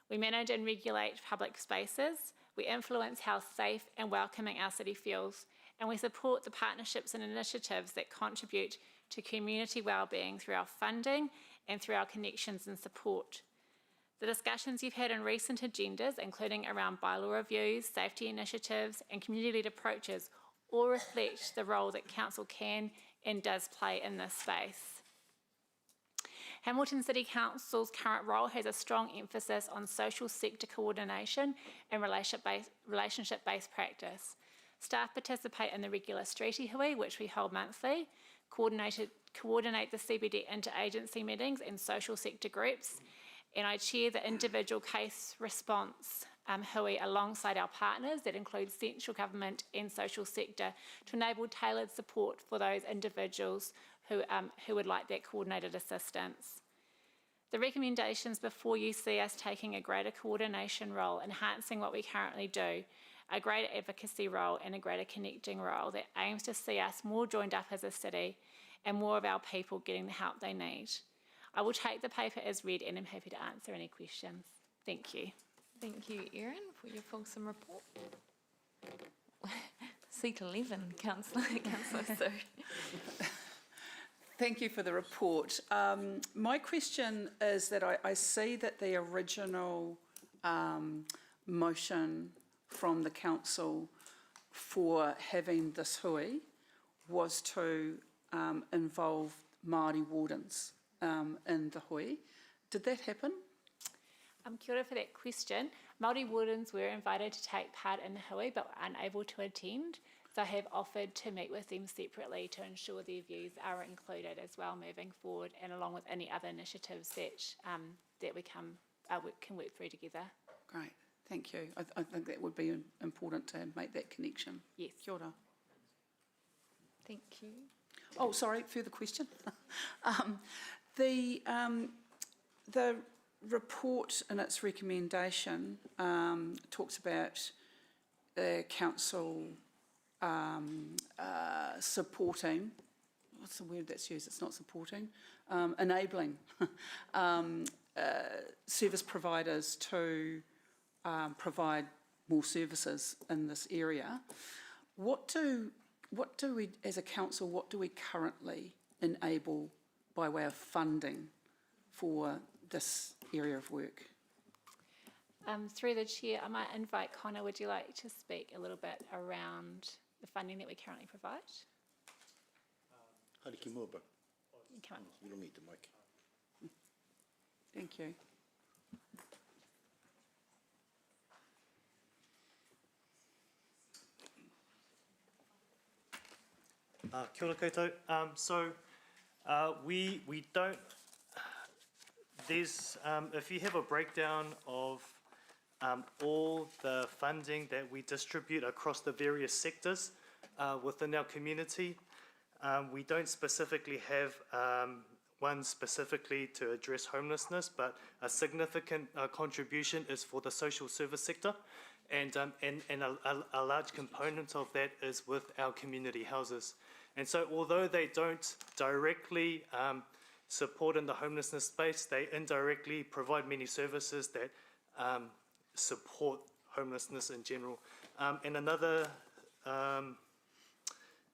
We manage and regulate public spaces, we influence how safe and welcoming our city feels, and we support the partnerships and initiatives that contribute to community wellbeing through our funding and through our connections and support. The discussions you've had in recent agendas, including around bylaw reviews, safety initiatives and community-led approaches, all reflect the role that council can and does play in this space. Hamilton City Council's current role has a strong emphasis on social sector coordination and relationship-based practice. Staff participate in the regular Streety Hui, which we hold monthly, coordinate the CBD interagency meetings and social sector groups, and I chair the individual case response Hui alongside our partners that include central government and social sector to enable tailored support for those individuals who would like that coordinated assistance. The recommendations before you see us taking a greater coordination role, enhancing what we currently do, a greater advocacy role and a greater connecting role that aims to see us more joined up as a city and more of our people getting the help they need. I will take the paper as read and I'm happy to answer any questions. Thank you. Thank you, Erin, for your fulsome report. Seat 11, Councillor Sue. Thank you for the report. My question is that I see that the original motion from the council for having this hui was to involve Māori wardens in the hui. Did that happen? Kia ora for that question. Māori wardens were invited to take part in the hui but were unable to attend. So I have offered to meet with them separately to ensure their views are included as well moving forward, and along with any other initiatives that we can work through together. Great, thank you. I think that would be important to make that connection. Yes. Kia ora. Thank you. Oh, sorry, further question. The report in its recommendation talks about the council supporting, what's the word that's used? It's not supporting, enabling service providers to provide more services in this area. What do we, as a council, what do we currently enable by way of funding for this area of work? Through the chair, I might invite Connor, would you like to speak a little bit around the funding that we currently provide? Hariki Moaba. You come up. You don't need the mic. Thank you. Kia ora koutou. We don't, there's, if you have a breakdown of all the funding that we distribute across the various sectors within our community, we don't specifically have one specifically to address homelessness, but a significant contribution is for the social service sector. And a large component of that is with our community houses. And so although they don't directly support in the homelessness space, they indirectly provide many services that support homelessness in general.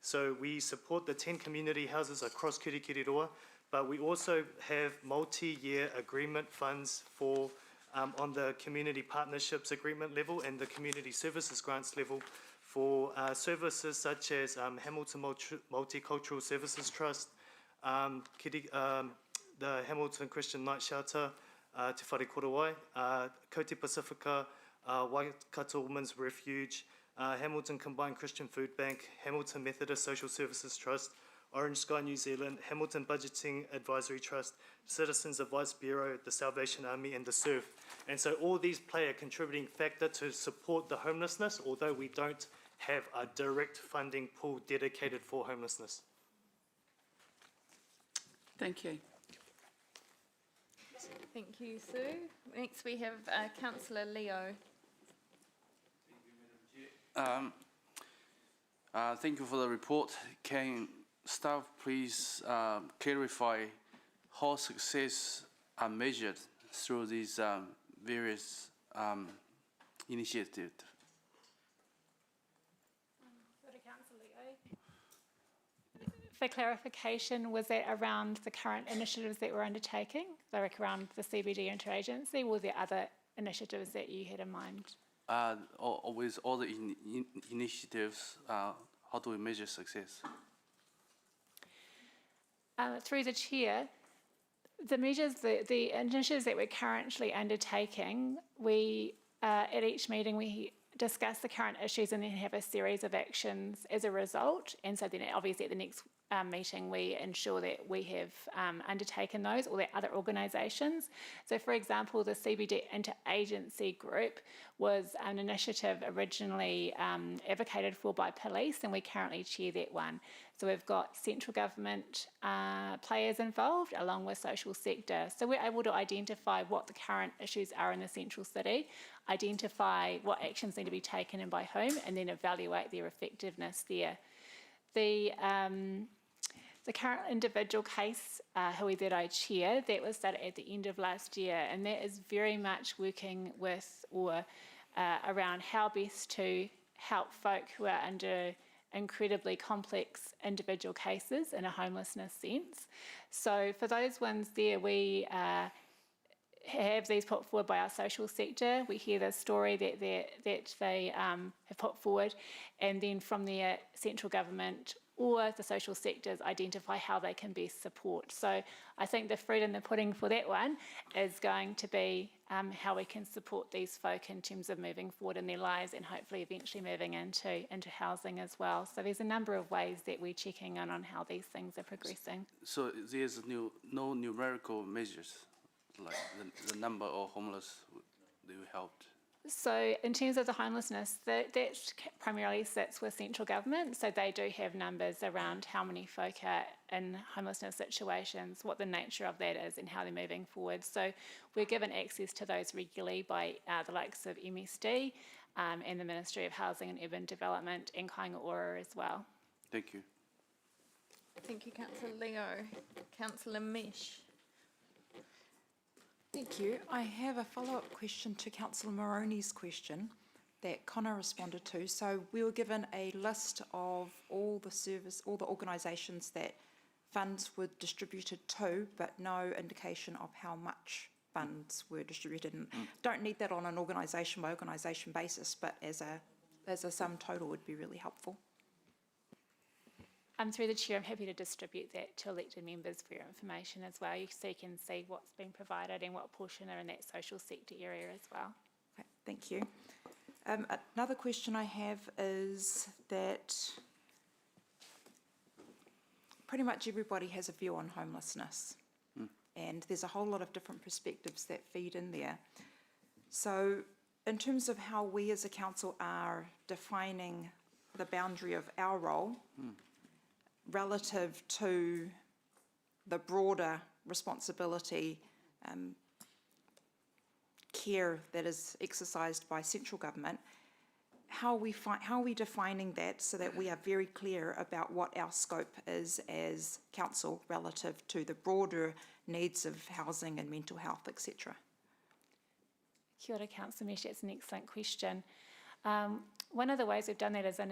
So we support the 10 community houses across Kirikiriroa, but we also have multi-year agreement funds for on the community partnerships agreement level and the community services grants level for services such as Hamilton Multicultural Services Trust, the Hamilton Christian Night Shelter, Te Whare Korowai, Kote Pacifica, Waikato Women's Refuge, Hamilton Combined Christian Food Bank, Hamilton Methodist Social Services Trust, Orange Sky New Zealand, Hamilton Budgeting Advisory Trust, Citizens Advice Bureau, the Salvation Army and the SURF. And so all these play a contributing factor to support the homelessness, although we don't have a direct funding pool dedicated for homelessness. Thank you. Thank you, Sue. Next we have Councillor Leo. Thank you for the report. Can staff please clarify how success are measured through these various initiatives? For clarification, was that around the current initiatives that we're undertaking, like around the CBD interagency, or were there other initiatives that you had in mind? With all the initiatives, how do we measure success? Through the chair, the measures, the initiatives that we're currently undertaking, we at each meeting we discuss the current issues and then have a series of actions as a result. And so then obviously at the next meeting we ensure that we have undertaken those, or that other organisations. So for example, the CBD Interagency Group was an initiative originally advocated for by police, and we currently chair that one. So we've got central government players involved along with social sector. So we're able to identify what the current issues are in the central city, identify what actions need to be taken and by whom, and then evaluate their effectiveness there. The current individual case, Hui, that I chair, that was started at the end of last year, and that is very much working with or around how best to help folk who are under incredibly complex individual cases in a homelessness sense. So for those ones there, we have these put forward by our social sector. We hear the story that they have put forward, and then from there, central government or the social sectors identify how they can best support. So I think the fruit in the pudding for that one is going to be how we can support these folk in terms of moving forward in their lives and hopefully eventually moving into housing as well. So there's a number of ways that we're checking in on how these things are progressing. So there's no numerical measures, like the number of homeless that you helped? So in terms of the homelessness, that primarily sits with central government. So they do have numbers around how many folk are in homelessness situations, what the nature of that is and how they're moving forward. So we're given access to those regularly by the likes of MSD and the Ministry of Housing and Urban Development and Kāinga Ora as well. Thank you. Thank you, Councillor Leo. Councillor Mesh. Thank you. I have a follow-up question to Councillor Moroney's question that Connor responded to. So we were given a list of all the organisations that funds were distributed to, but no indication of how much funds were distributed. And don't need that on an organisation by organisation basis, but as a sum total would be really helpful. Through the chair, I'm happy to distribute that to elected members for your information as well, so you can see what's been provided and what portion are in that social sector area as well. Okay, thank you. Another question I have is that pretty much everybody has a view on homelessness, and there's a whole lot of different perspectives that feed in there. So in terms of how we as a council are defining the boundary of our role relative to the broader responsibility care that is exercised by central government, how are we defining that so that we are very clear about what our scope is as council relative to the broader needs of housing and mental health, etc.? Kia ora, Councillor Mesh, it's an excellent question. One of the ways we've done that is in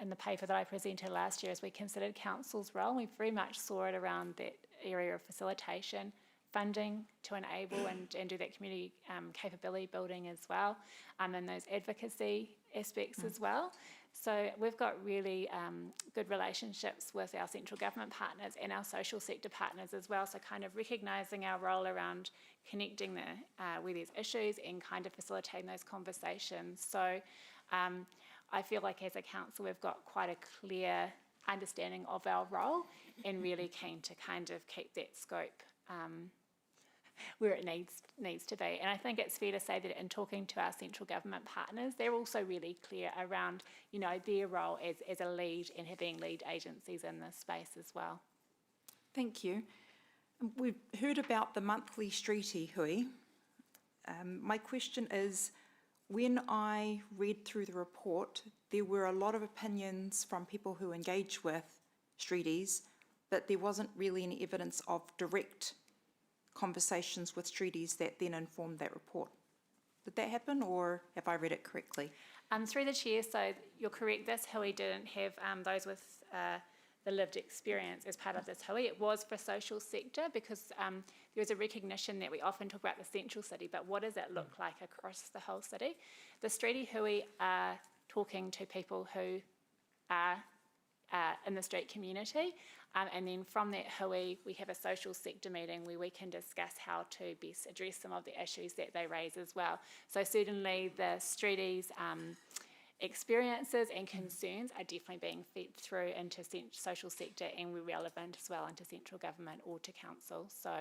the paper that I presented last year, is we considered council's role. We very much saw it around that area of facilitation, funding to enable and do that community capability building as well, and those advocacy aspects as well. So we've got really good relationships with our central government partners and our social sector partners as well, so kind of recognising our role around connecting where there's issues and kind of facilitating those conversations. So I feel like as a council we've got quite a clear understanding of our role and really keen to kind of keep that scope where it needs to be. And I think it's fair to say that in talking to our central government partners, they're also really clear around, you know, their role as a lead and having lead agencies in this space as well. Thank you. We've heard about the monthly streetie hui. My question is, when I read through the report, there were a lot of opinions from people who engage with streeties, but there wasn't really any evidence of direct conversations with streeties that then informed that report. Did that happen, or have I read it correctly? Through the chair, so you're correct, this hui didn't have those with the lived experience as part of this hui. It was for social sector because there was a recognition that we often talk about the central city, but what does it look like across the whole city? The streetie hui are talking to people who are in the street community, and then from that hui we have a social sector meeting where we can discuss how to best address some of the issues that they raise as well. So certainly the streeties experiences and concerns are definitely being fed through into social sector, and we're relevant as well into central government or to council. So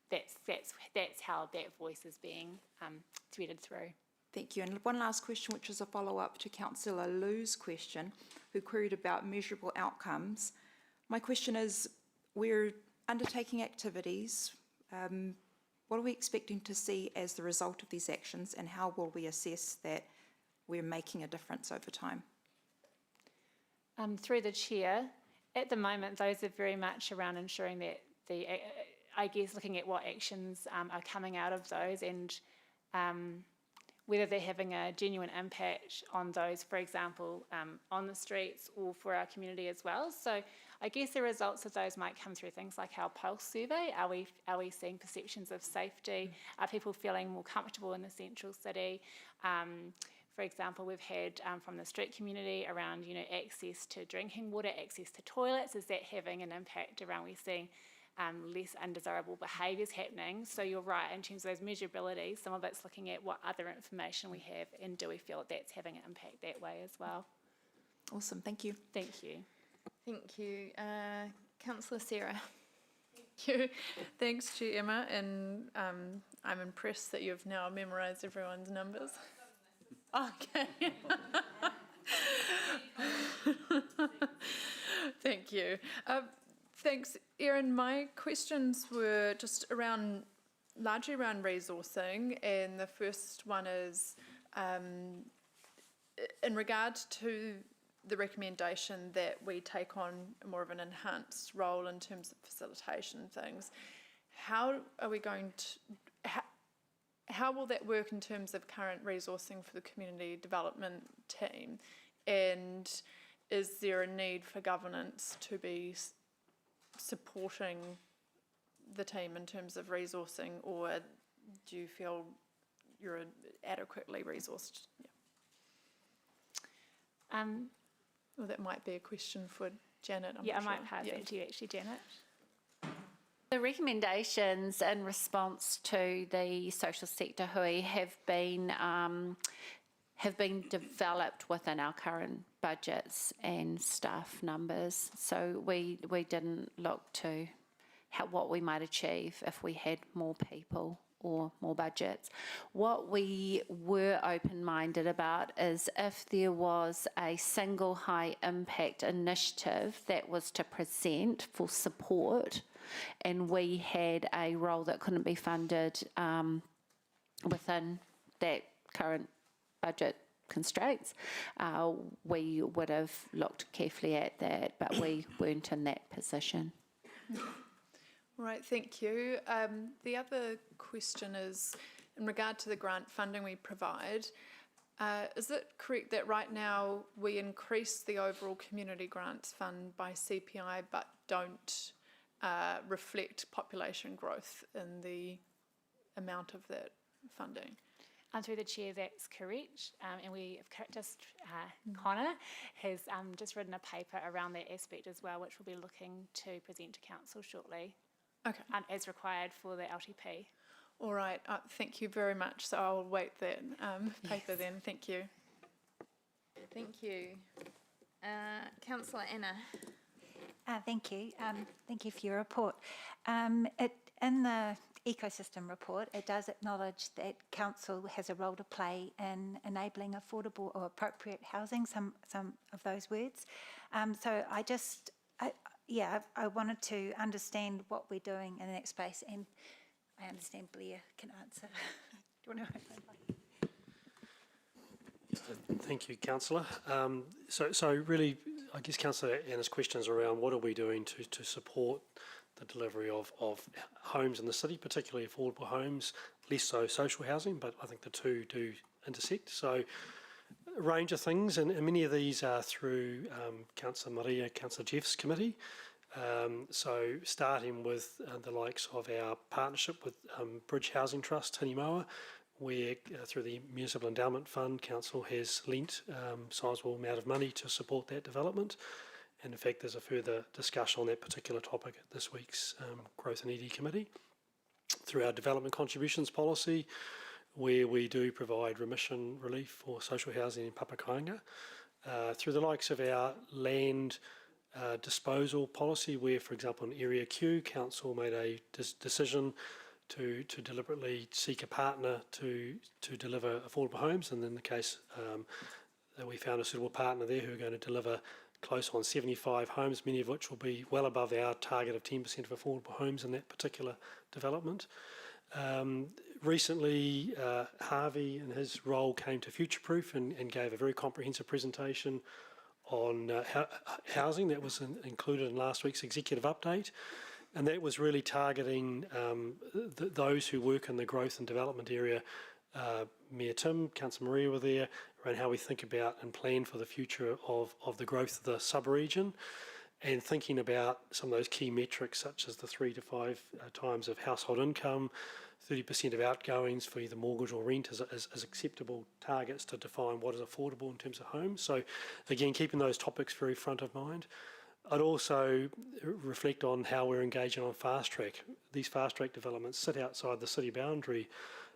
that's how that voice is being threaded through. Thank you. And one last question, which is a follow-up to Councillor Liu's question, who queried about measurable outcomes. My question is, we're undertaking activities. What are we expecting to see as the result of these actions, and how will we assess that we're making a difference over time? Through the chair, at the moment, those are very much around ensuring that I guess looking at what actions are coming out of those and whether they're having a genuine impact on those, for example, on the streets or for our community as well. So I guess the results of those might come through things like our pulse survey. Are we seeing perceptions of safety? Are people feeling more comfortable in the central city? For example, we've had from the street community around, you know, access to drinking water, access to toilets. Is that having an impact around we're seeing less undesirable behaviours happening? So you're right, in terms of those measurabilities, some of it's looking at what other information we have and do we feel that that's having an impact that way as well. Awesome, thank you. Thank you. Thank you. Councillor Sarah. Thank you. Thanks, Chair Emma, and I'm impressed that you've now memorised everyone's numbers. Okay. Thank you. Thanks, Erin. My questions were just largely around resourcing, and the first one is in regard to the recommendation that we take on more of an enhanced role in terms of facilitation things. How are we going to, how will that work in terms of current resourcing for the community development team? And is there a need for governance to be supporting the team in terms of resourcing, or do you feel you're adequately resourced? Yeah. Well, that might be a question for Janet. I'm I not might sure. pass that to you actually, Janet. The recommendations in response to the social sector hui have been developed within our current budgets and staff numbers. So we didn't look to what we might achieve if we had more people or more budgets. What we were open-minded about is if there was a single high impact initiative that was to present for support, and we had a role that couldn't be funded within that current budget constraints, we would have looked carefully at that, but we weren't in that position. Right, thank you. The other question is, in regard to the grant funding we provide, is it correct that right now we increase the overall community grants fund by CPI but don't reflect population growth in the amount of that funding? Through the chair, that's correct. And we have Connor has just written a paper around that aspect as well, which we'll be looking to present to council shortly. Okay. As required for the LTP. All right, thank you very much. So I'll wait that paper then. Thank you. Thank you. Councillor Anna. Thank you. Thank you for your report. In the ecosystem report, it does acknowledge that council has a role to play in enabling affordable or appropriate housing, some of those words. So I wanted to understand what we're doing in that space, and I understand Blair can answer. Do you want to? Thank you, Councillor. So really, I guess Councillor Anna's question is around what are we doing to support the delivery of homes in the city, particularly affordable homes, less so social housing, but I think the two do intersect. So a range of things, and many of these are through Councillor Maria, Councillor Jeff's committee. So starting with the likes of our partnership with Bridge Housing Trust, Tinimoa, where through the Municipal Endowment Fund, Council has lent a sizable amount of money to support that development. And in fact, there's a further discussion on that particular topic at this week's Growth and ED Committee. Through our development contributions policy, where we do provide remission relief for social housing in Papakāinga. Through the likes of our land disposal policy, where, for example, in Area Q, Council made a decision to deliberately seek a partner to deliver affordable homes, and in the case that we found a suitable partner there who are going to deliver close on 75 homes, many of which will be well above our target of 10% of affordable homes in that particular development. Recently, Harvey in his role came to Futureproof and gave a very comprehensive presentation on housing that was included in last week's executive update. And that was really targeting those who work in the growth and development area. Mayor Tim, Councillor Maria were there, around how we think about and plan for the future of the growth of the sub-region, and thinking about some of those key metrics such as the 3 to 5 times of household income, 30% of outgoings for either mortgage or rent as acceptable targets to define what is affordable in terms of homes. So again, keeping those topics very front of mind. I'd also reflect on how we're engaging on fast track. These fast track developments sit outside the city boundary,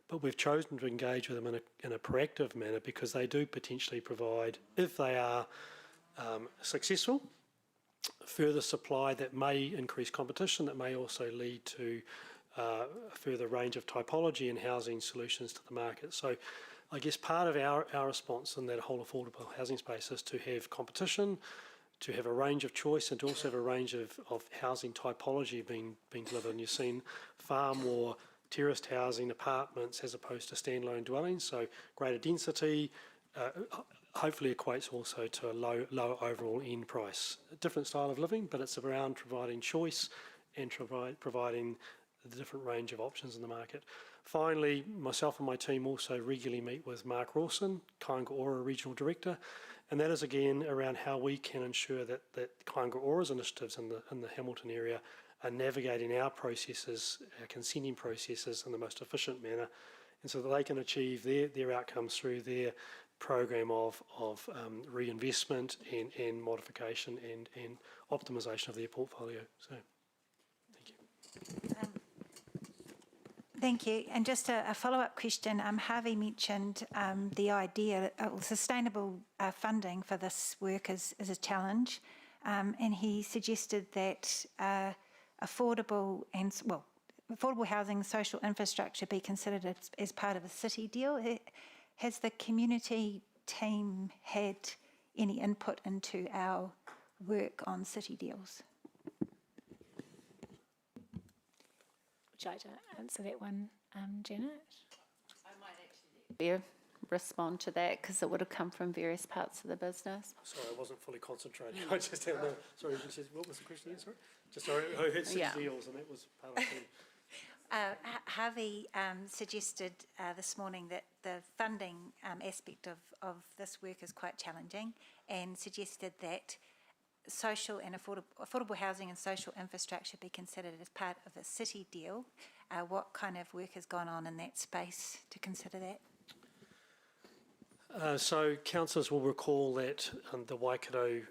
but we've chosen to engage with them in a proactive manner because they do potentially provide, if they are successful, further supply that may increase competition, that may also lead to a further range of typology and housing solutions to the market. So I guess part of our response in that whole affordable housing space is to have competition, to have a range of choice, and to also have a range of housing typology being delivered. And you've seen far more terraced housing, apartments, as opposed to standalone dwellings. So greater density hopefully equates also to a lower overall end price. A different style of living, but it's around providing choice and providing the different range of options in the market. Finally, myself and my team also regularly meet with Mark Rawson, Kāinga Ora Regional Director, and that is again around how we can ensure that Kāinga Ora's initiatives in the Hamilton area are navigating our processes, our consenting processes in the most efficient manner, and so that they can achieve their outcomes through their program of reinvestment and modification and optimisation of their portfolio. So, thank you. Thank you. And just a follow-up question. Harvey mentioned the idea of sustainable funding for this work is a challenge, and he suggested that affordable housing and social infrastructure be considered as part of a city deal. Has the community team had any input into our work on city deals? Would you like to answer that one, Janet? I might actually respond to that because it would have come from various parts of the business. Sorry, I wasn't fully concentrating. I just had no. Sorry, what was the question again? Sorry. Just sorry, I heard city deals, and that was part of the. Harvey suggested this morning that the funding aspect of this work is quite challenging, and suggested that social and affordable housing and social infrastructure be considered as part of a city deal. What kind of work has gone on in that space to consider that? So councillors will recall that the Waikato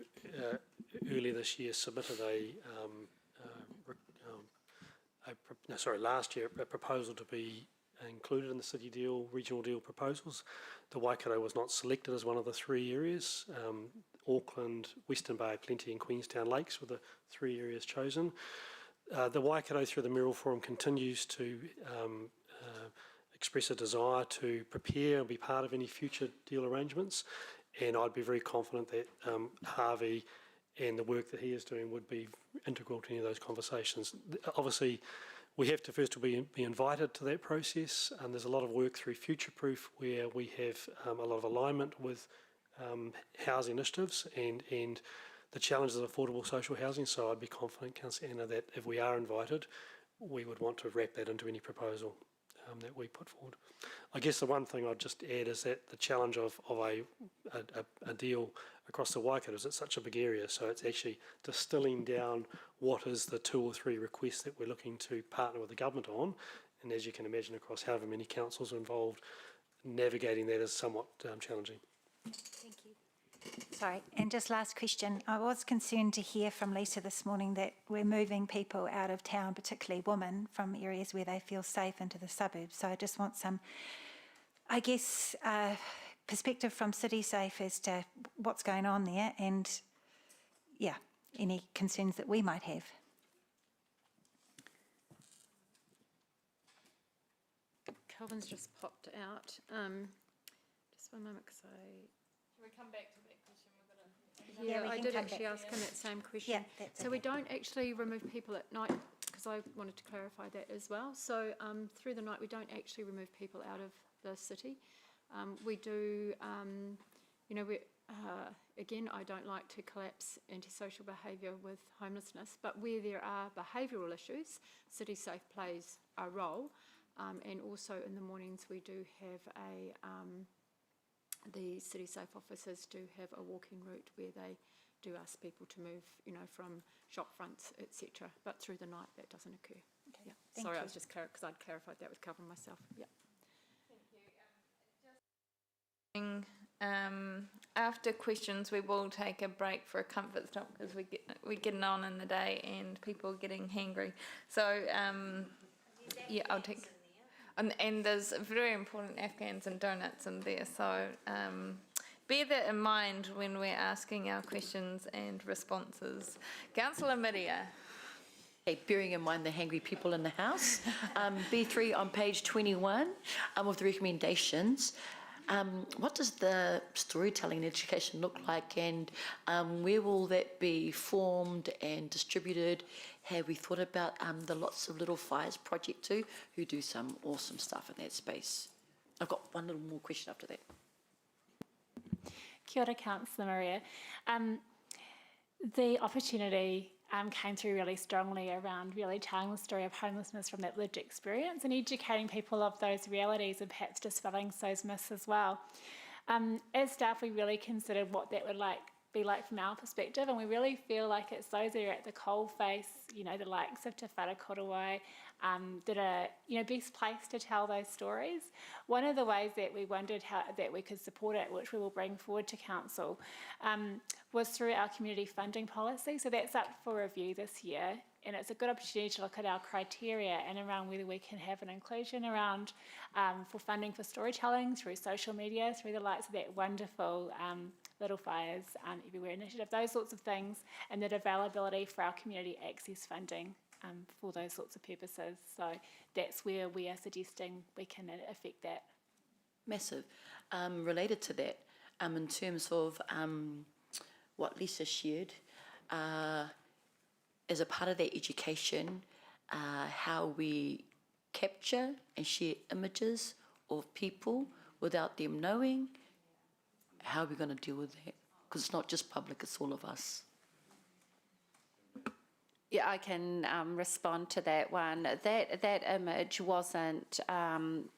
earlier this year submitted last year, a proposal to be included in the city deal, regional deal proposals. The Waikato was not selected as one of the three areas. Auckland, Western Bay, Plenty and Queenstown Lakes were the three areas chosen. The Waikato through the Mayoral Forum continues to express a desire to prepare and be part of any future deal arrangements, and I'd be very confident that Harvey and the work that he is doing would be integral to any of those conversations. Obviously, we have to first be invited to that process, and there's a lot of work through Future Proof where we have a lot of alignment with housing initiatives and the challenges of affordable social housing. So I'd be confident, Councillor Anna, that if we are invited, we would want to wrap that into any proposal that we put forward. I guess the one thing I'd just add is that the challenge of a deal across the Waikato is it's such a big area, so it's actually distilling down what is the 2 or 3 requests that we're looking to partner with the government on, and as you can imagine across however many councils are involved, navigating that is somewhat challenging. Thank you. Sorry, and just last question. I was concerned to hear from Lisa this morning that we're moving people out of town, particularly women, from areas where they feel safe into the suburbs. So I just want some, I guess, perspective from CitySafe as to what's going on there and, yeah, any concerns that we might have. Calvin's just popped out. Just one moment, because Can we come back to that question? Yeah, I did actually ask him that same question. Yeah, that's so okay. we don't actually remove people at night, because I wanted to clarify that as well. So through the night, we don't actually remove people out of the city. We do, again, I don't like to collapse antisocial behaviour with homelessness, but where there are behavioural issues, CitySafe plays a role. And also in the mornings, we do have the CitySafe officers do have a walking route where they do ask people to move, from shop fronts, etc. But through the night, that doesn't occur. Okay. Yeah. Thank Sorry, you. I was just because I'd clarified that with Calvin myself. Yeah. After questions, we will take a break for a comfort stop because we're getting on in the day and people are getting hangry. So yeah, I'll take. And there's very important Afghans and donuts in there. So bear that in mind when we're asking our questions and responses. Councillor Miria. Okay, bearing in mind the hangry people in the house, B3 on page 21 of the recommendations. What does the storytelling and education look like, and where will that be formed and distributed? Have we thought about the Lots of Little Fires project too, who do some awesome stuff in that space? I've got one little more question after that. Kia ora, Councillor Maria. The opportunity came through really strongly around really telling the story of homelessness from that lived experience and educating people of those realities and perhaps dispelling those myths as well. As staff, we really considered what that would be like from our perspective, and we really feel like it's those that are at the coalface, you know, the likes of Te Whara Korowai, that are, you know, best placed to tell those stories. One of the ways that we wondered how that we could support it, which we will bring forward to council, was through our community funding policy. So that's up for review this year, and it's a good opportunity to look at our criteria and around whether we can have an inclusion around for funding for storytelling through social media, through the likes of that wonderful Little Fires Everywhere initiative, those sorts of things, and that availability for our community access funding for those sorts of purposes. So that's where we are suggesting we can affect that. Massive. Related to that, in terms of what Lisa shared, as a part of that education, how we capture and share images of people without them knowing, how are we going to deal with that? Because it's not just public, it's all of us. Yeah, I can respond to that one. That image wasn't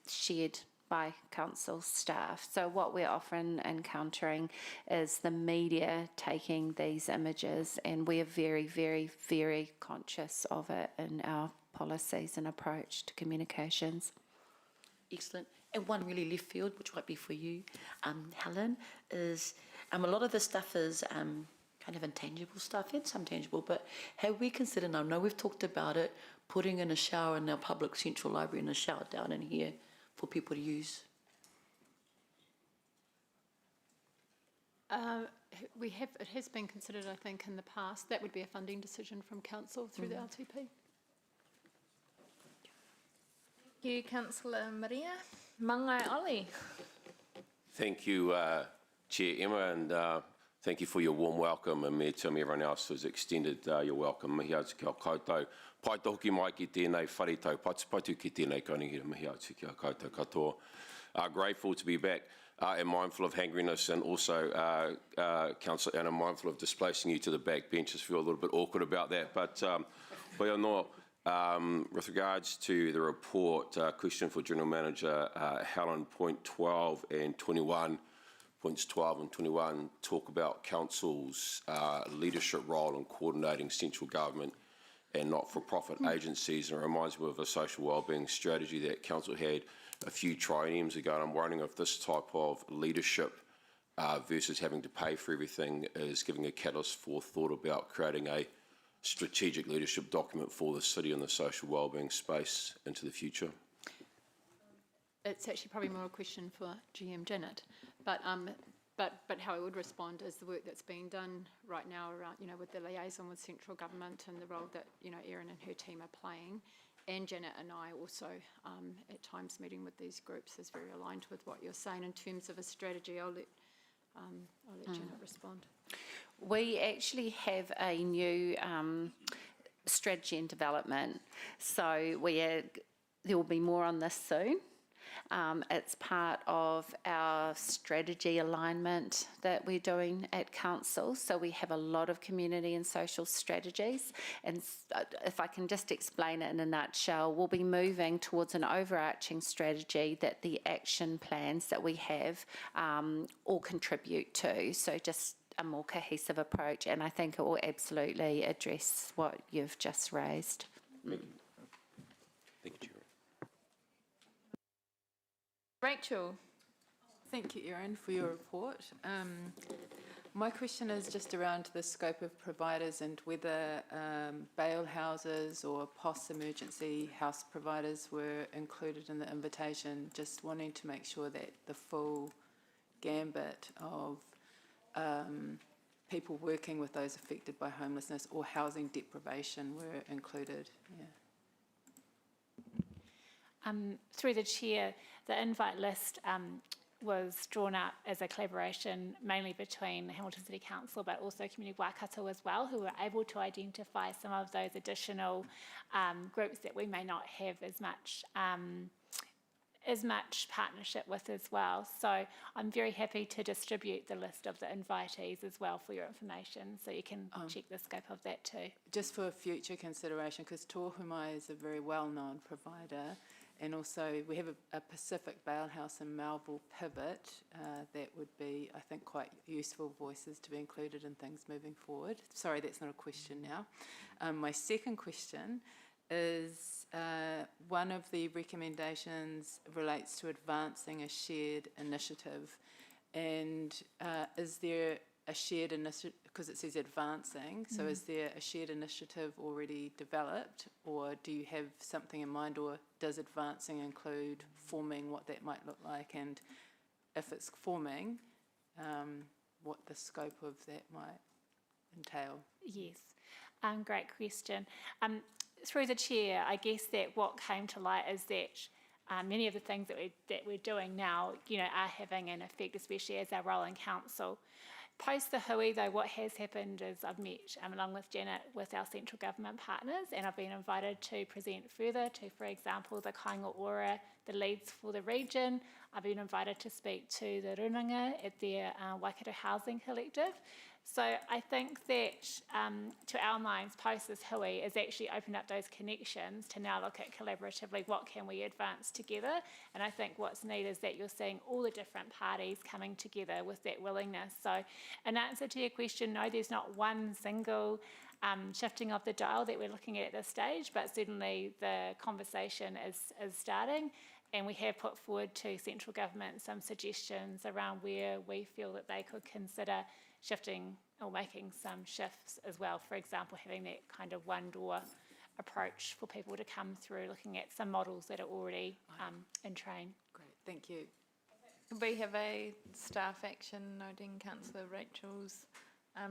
shared by council staff. So what we're often encountering is the media taking these images, and we are very, very, very conscious of it in our policies and approach to communications. Excellent. And one really left field, which might be for you, Helen, is a lot of this stuff is kind of intangible stuff and some tangible, but have we considered, and I know we've talked about it, putting in a shower in our public central library and a shower down in here for people to use? It has been considered, I think, in the past. That would be a funding decision from council through the LTP. Thank you, Councillor Maria. Mangai Ollie. Thank you, Chair Emma, and thank you for your warm welcome, and me to everyone else who's extended your welcome. Mihi atu ki a koutou. Pai toki mai ki tēnei wharitau patupatu ki tēnei kaunihira. Mihi atu ki a koutou katoa. Grateful to be back and mindful of hangriness, and also, Councillor Anna, mindful of displacing you to the back benches. Feel a little bit awkward about that, but poi anō, with regards to the report, question for General Manager Helen, point 12 and 21. Points 12 and 21 talk about Council's leadership role in coordinating central government and not-for-profit agencies, and it reminds me of a social wellbeing strategy that Council had a few trienniums ago, and I'm wondering if this type of leadership versus having to pay for everything is giving a catalyst for thought about creating a strategic leadership document for the city in the social wellbeing space into the future. It's actually probably more a question for GM Janet, but how I would respond is the work that's being done right now around, you know, with the liaison with central government and the role that, you know, Erin and her team are playing, and Janet and I also at times meeting with these groups is very aligned with what you're saying in terms of a strategy. I'll let Janet respond. We actually have a new strategy and development, so there will be more on this soon. It's part of our strategy alignment that we're doing at council. So we have a lot of community and social strategies. And if I can just explain it in a nutshell, we'll be moving towards an overarching strategy that the action plans that we have all contribute to. So just a more cohesive approach. And I think it will absolutely address what you've just raised. Thank you, Chair. Rachel. Thank you, Erin, for your report. My question is just around the scope of providers and whether bail houses or post-emergency house providers were included in the invitation, just wanting to make sure that the full gambit of people working with those affected by homelessness or housing deprivation were included. Yeah. Through the chair, the invite list was drawn up as a collaboration mainly between Hamilton City Council but also Community Waikato as well, who were able to identify some of those additional groups that we may not have as much as much partnership with as well. So I'm very happy to distribute the list of the invitees as well for your information, so you can check the scope of that too. Just for future consideration, because Tohumai is a very well-known provider, and also we have a Pacific Bale House in Melville Pivot that would be, I think, quite useful voices to be included in things moving forward. Sorry, that's not a question now. My second question is one of the recommendations relates to advancing a shared initiative. And is there a shared initiative, because it says advancing, so is there a shared initiative already developed, or do you have something in mind, or does advancing include forming what that might look like, and if it's forming, what the scope of that might entail? Yes, great question. Through the chair, I guess that what came to light is that many of the things that we're doing now, are having an effect, especially as our role in council. Post the hui, though, what has happened is I've met, along with Janet, with our central government partners, and I've been invited to present further to, for example, the Kāinga Ora, the leads for the region. I've been invited to speak to the Runanga at their Waikato Housing Collective. So I think that, to our minds, post this hui has actually opened up those connections to now look at collaboratively what can we advance together. And I think what's neat is that you're seeing all the different parties coming together with that willingness. So in answer to your question, no, there's not one single shifting of the dial that we're looking at this stage, but certainly the conversation is starting. And we have put forward to central government some suggestions around where we feel that they could consider shifting or making some shifts as well. For example, having that kind of one-door approach for people to come through, looking at some models that are already in train. Great, thank you. We have a staff action noting Councillor Rachel's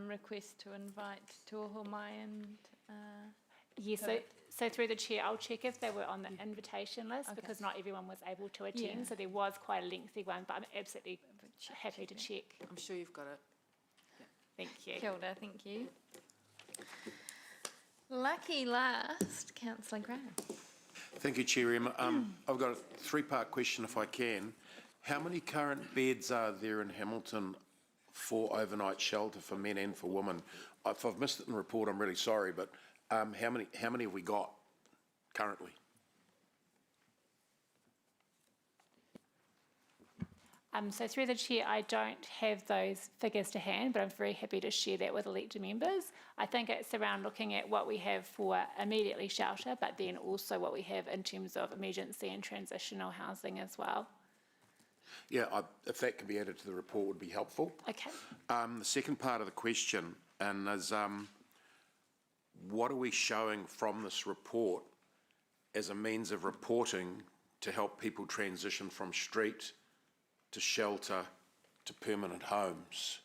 request to invite Tohumai and... Yes, so through the chair, I'll check if they were on the invitation list, because not everyone was able to attend, so there was quite a lengthy one, but I'm absolutely happy to check. I'm sure you've got it. Thank you. Kia ora, thank you. Lucky last, Councillor Graham. Thank you, Chair Emma. I've got a three-part question, if I can. How many current beds are there in Hamilton for overnight shelter for men and for women? If I've missed it in the report, I'm really sorry, but how many have we got currently? So through the chair, I don't have those figures to hand, but I'm very happy to share that with elected members. I think it's around looking at what we have for immediately shelter, but then also what we have in terms of emergency and transitional housing as well. Yeah, if that can be added to the report would be helpful. Okay. The second part of the question is what are we showing from this report as a means of reporting to help people transition from street to shelter to permanent homes?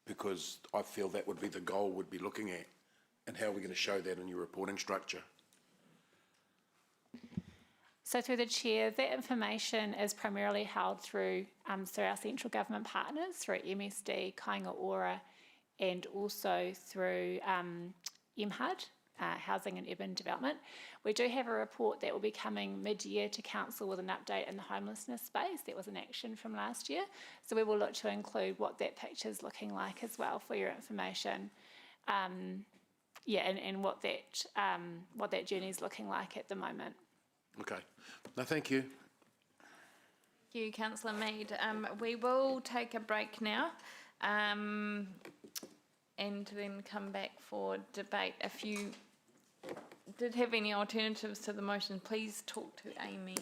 Because I feel that would be the goal we'd be looking at, and how are we going to show that in your reporting structure? So through the chair, that information is primarily held through our central government partners, through MSD, Kāinga Ora, and also through MHUD, Housing and Urban Development. We do have a report that will be coming mid-year to council with an update in the homelessness space. That was an action from last year. So we will look to include what that picture is looking like as well for your information. And what that journey is looking like at the moment. Okay. No, thank you. Thank you, Councillor Mead. We will take a break now and then come back for debate. If you did have any alternatives to the motion, please talk to Amy.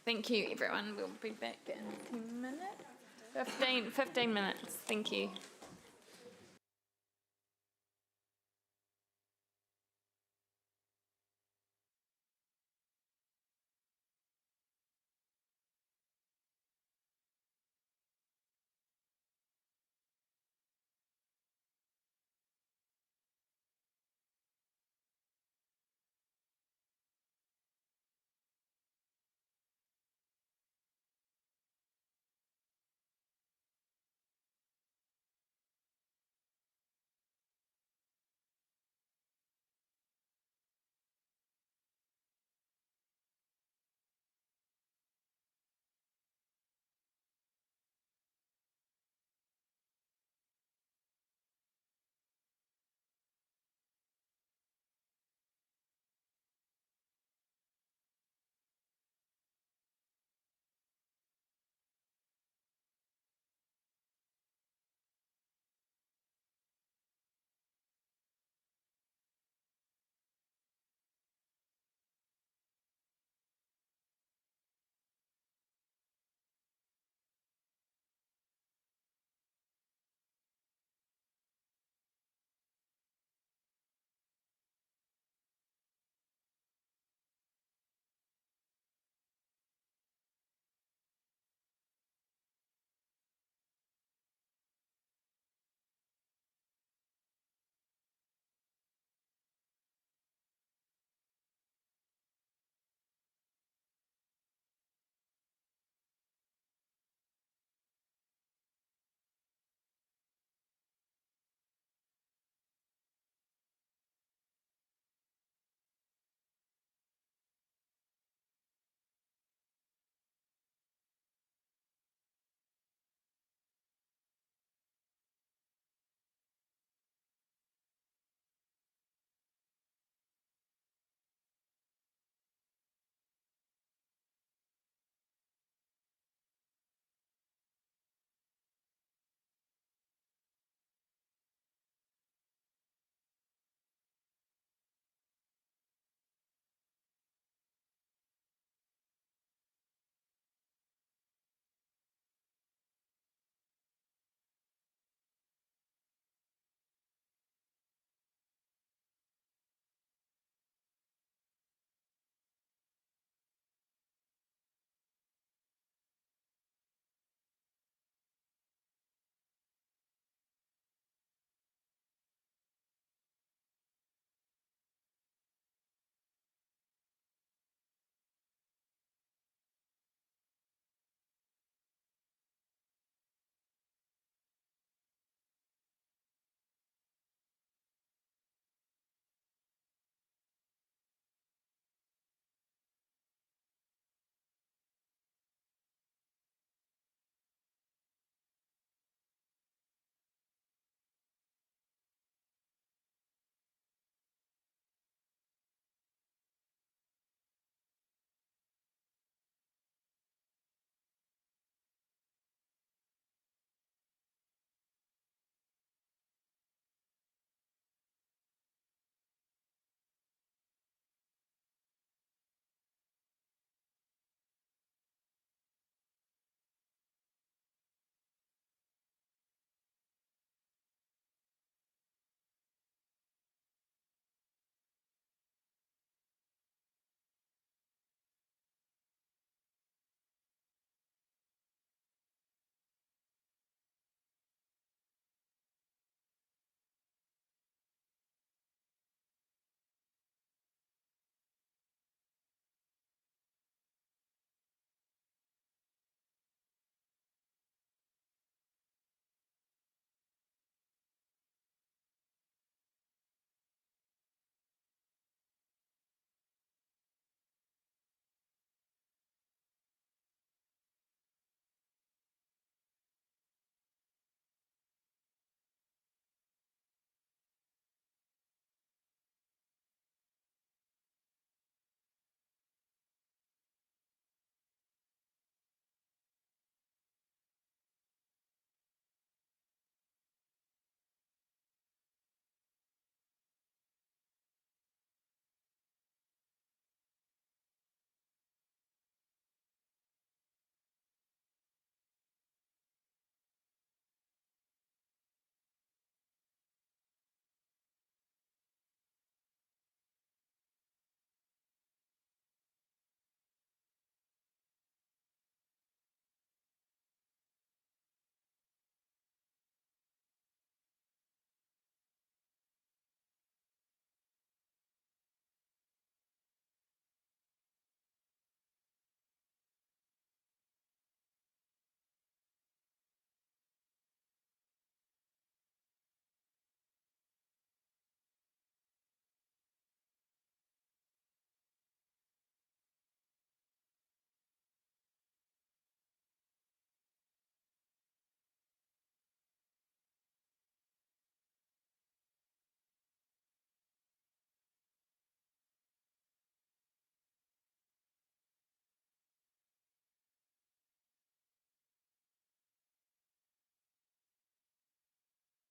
Thank you, everyone. We'll be back in 10 minutes. 15 minutes. Thank you.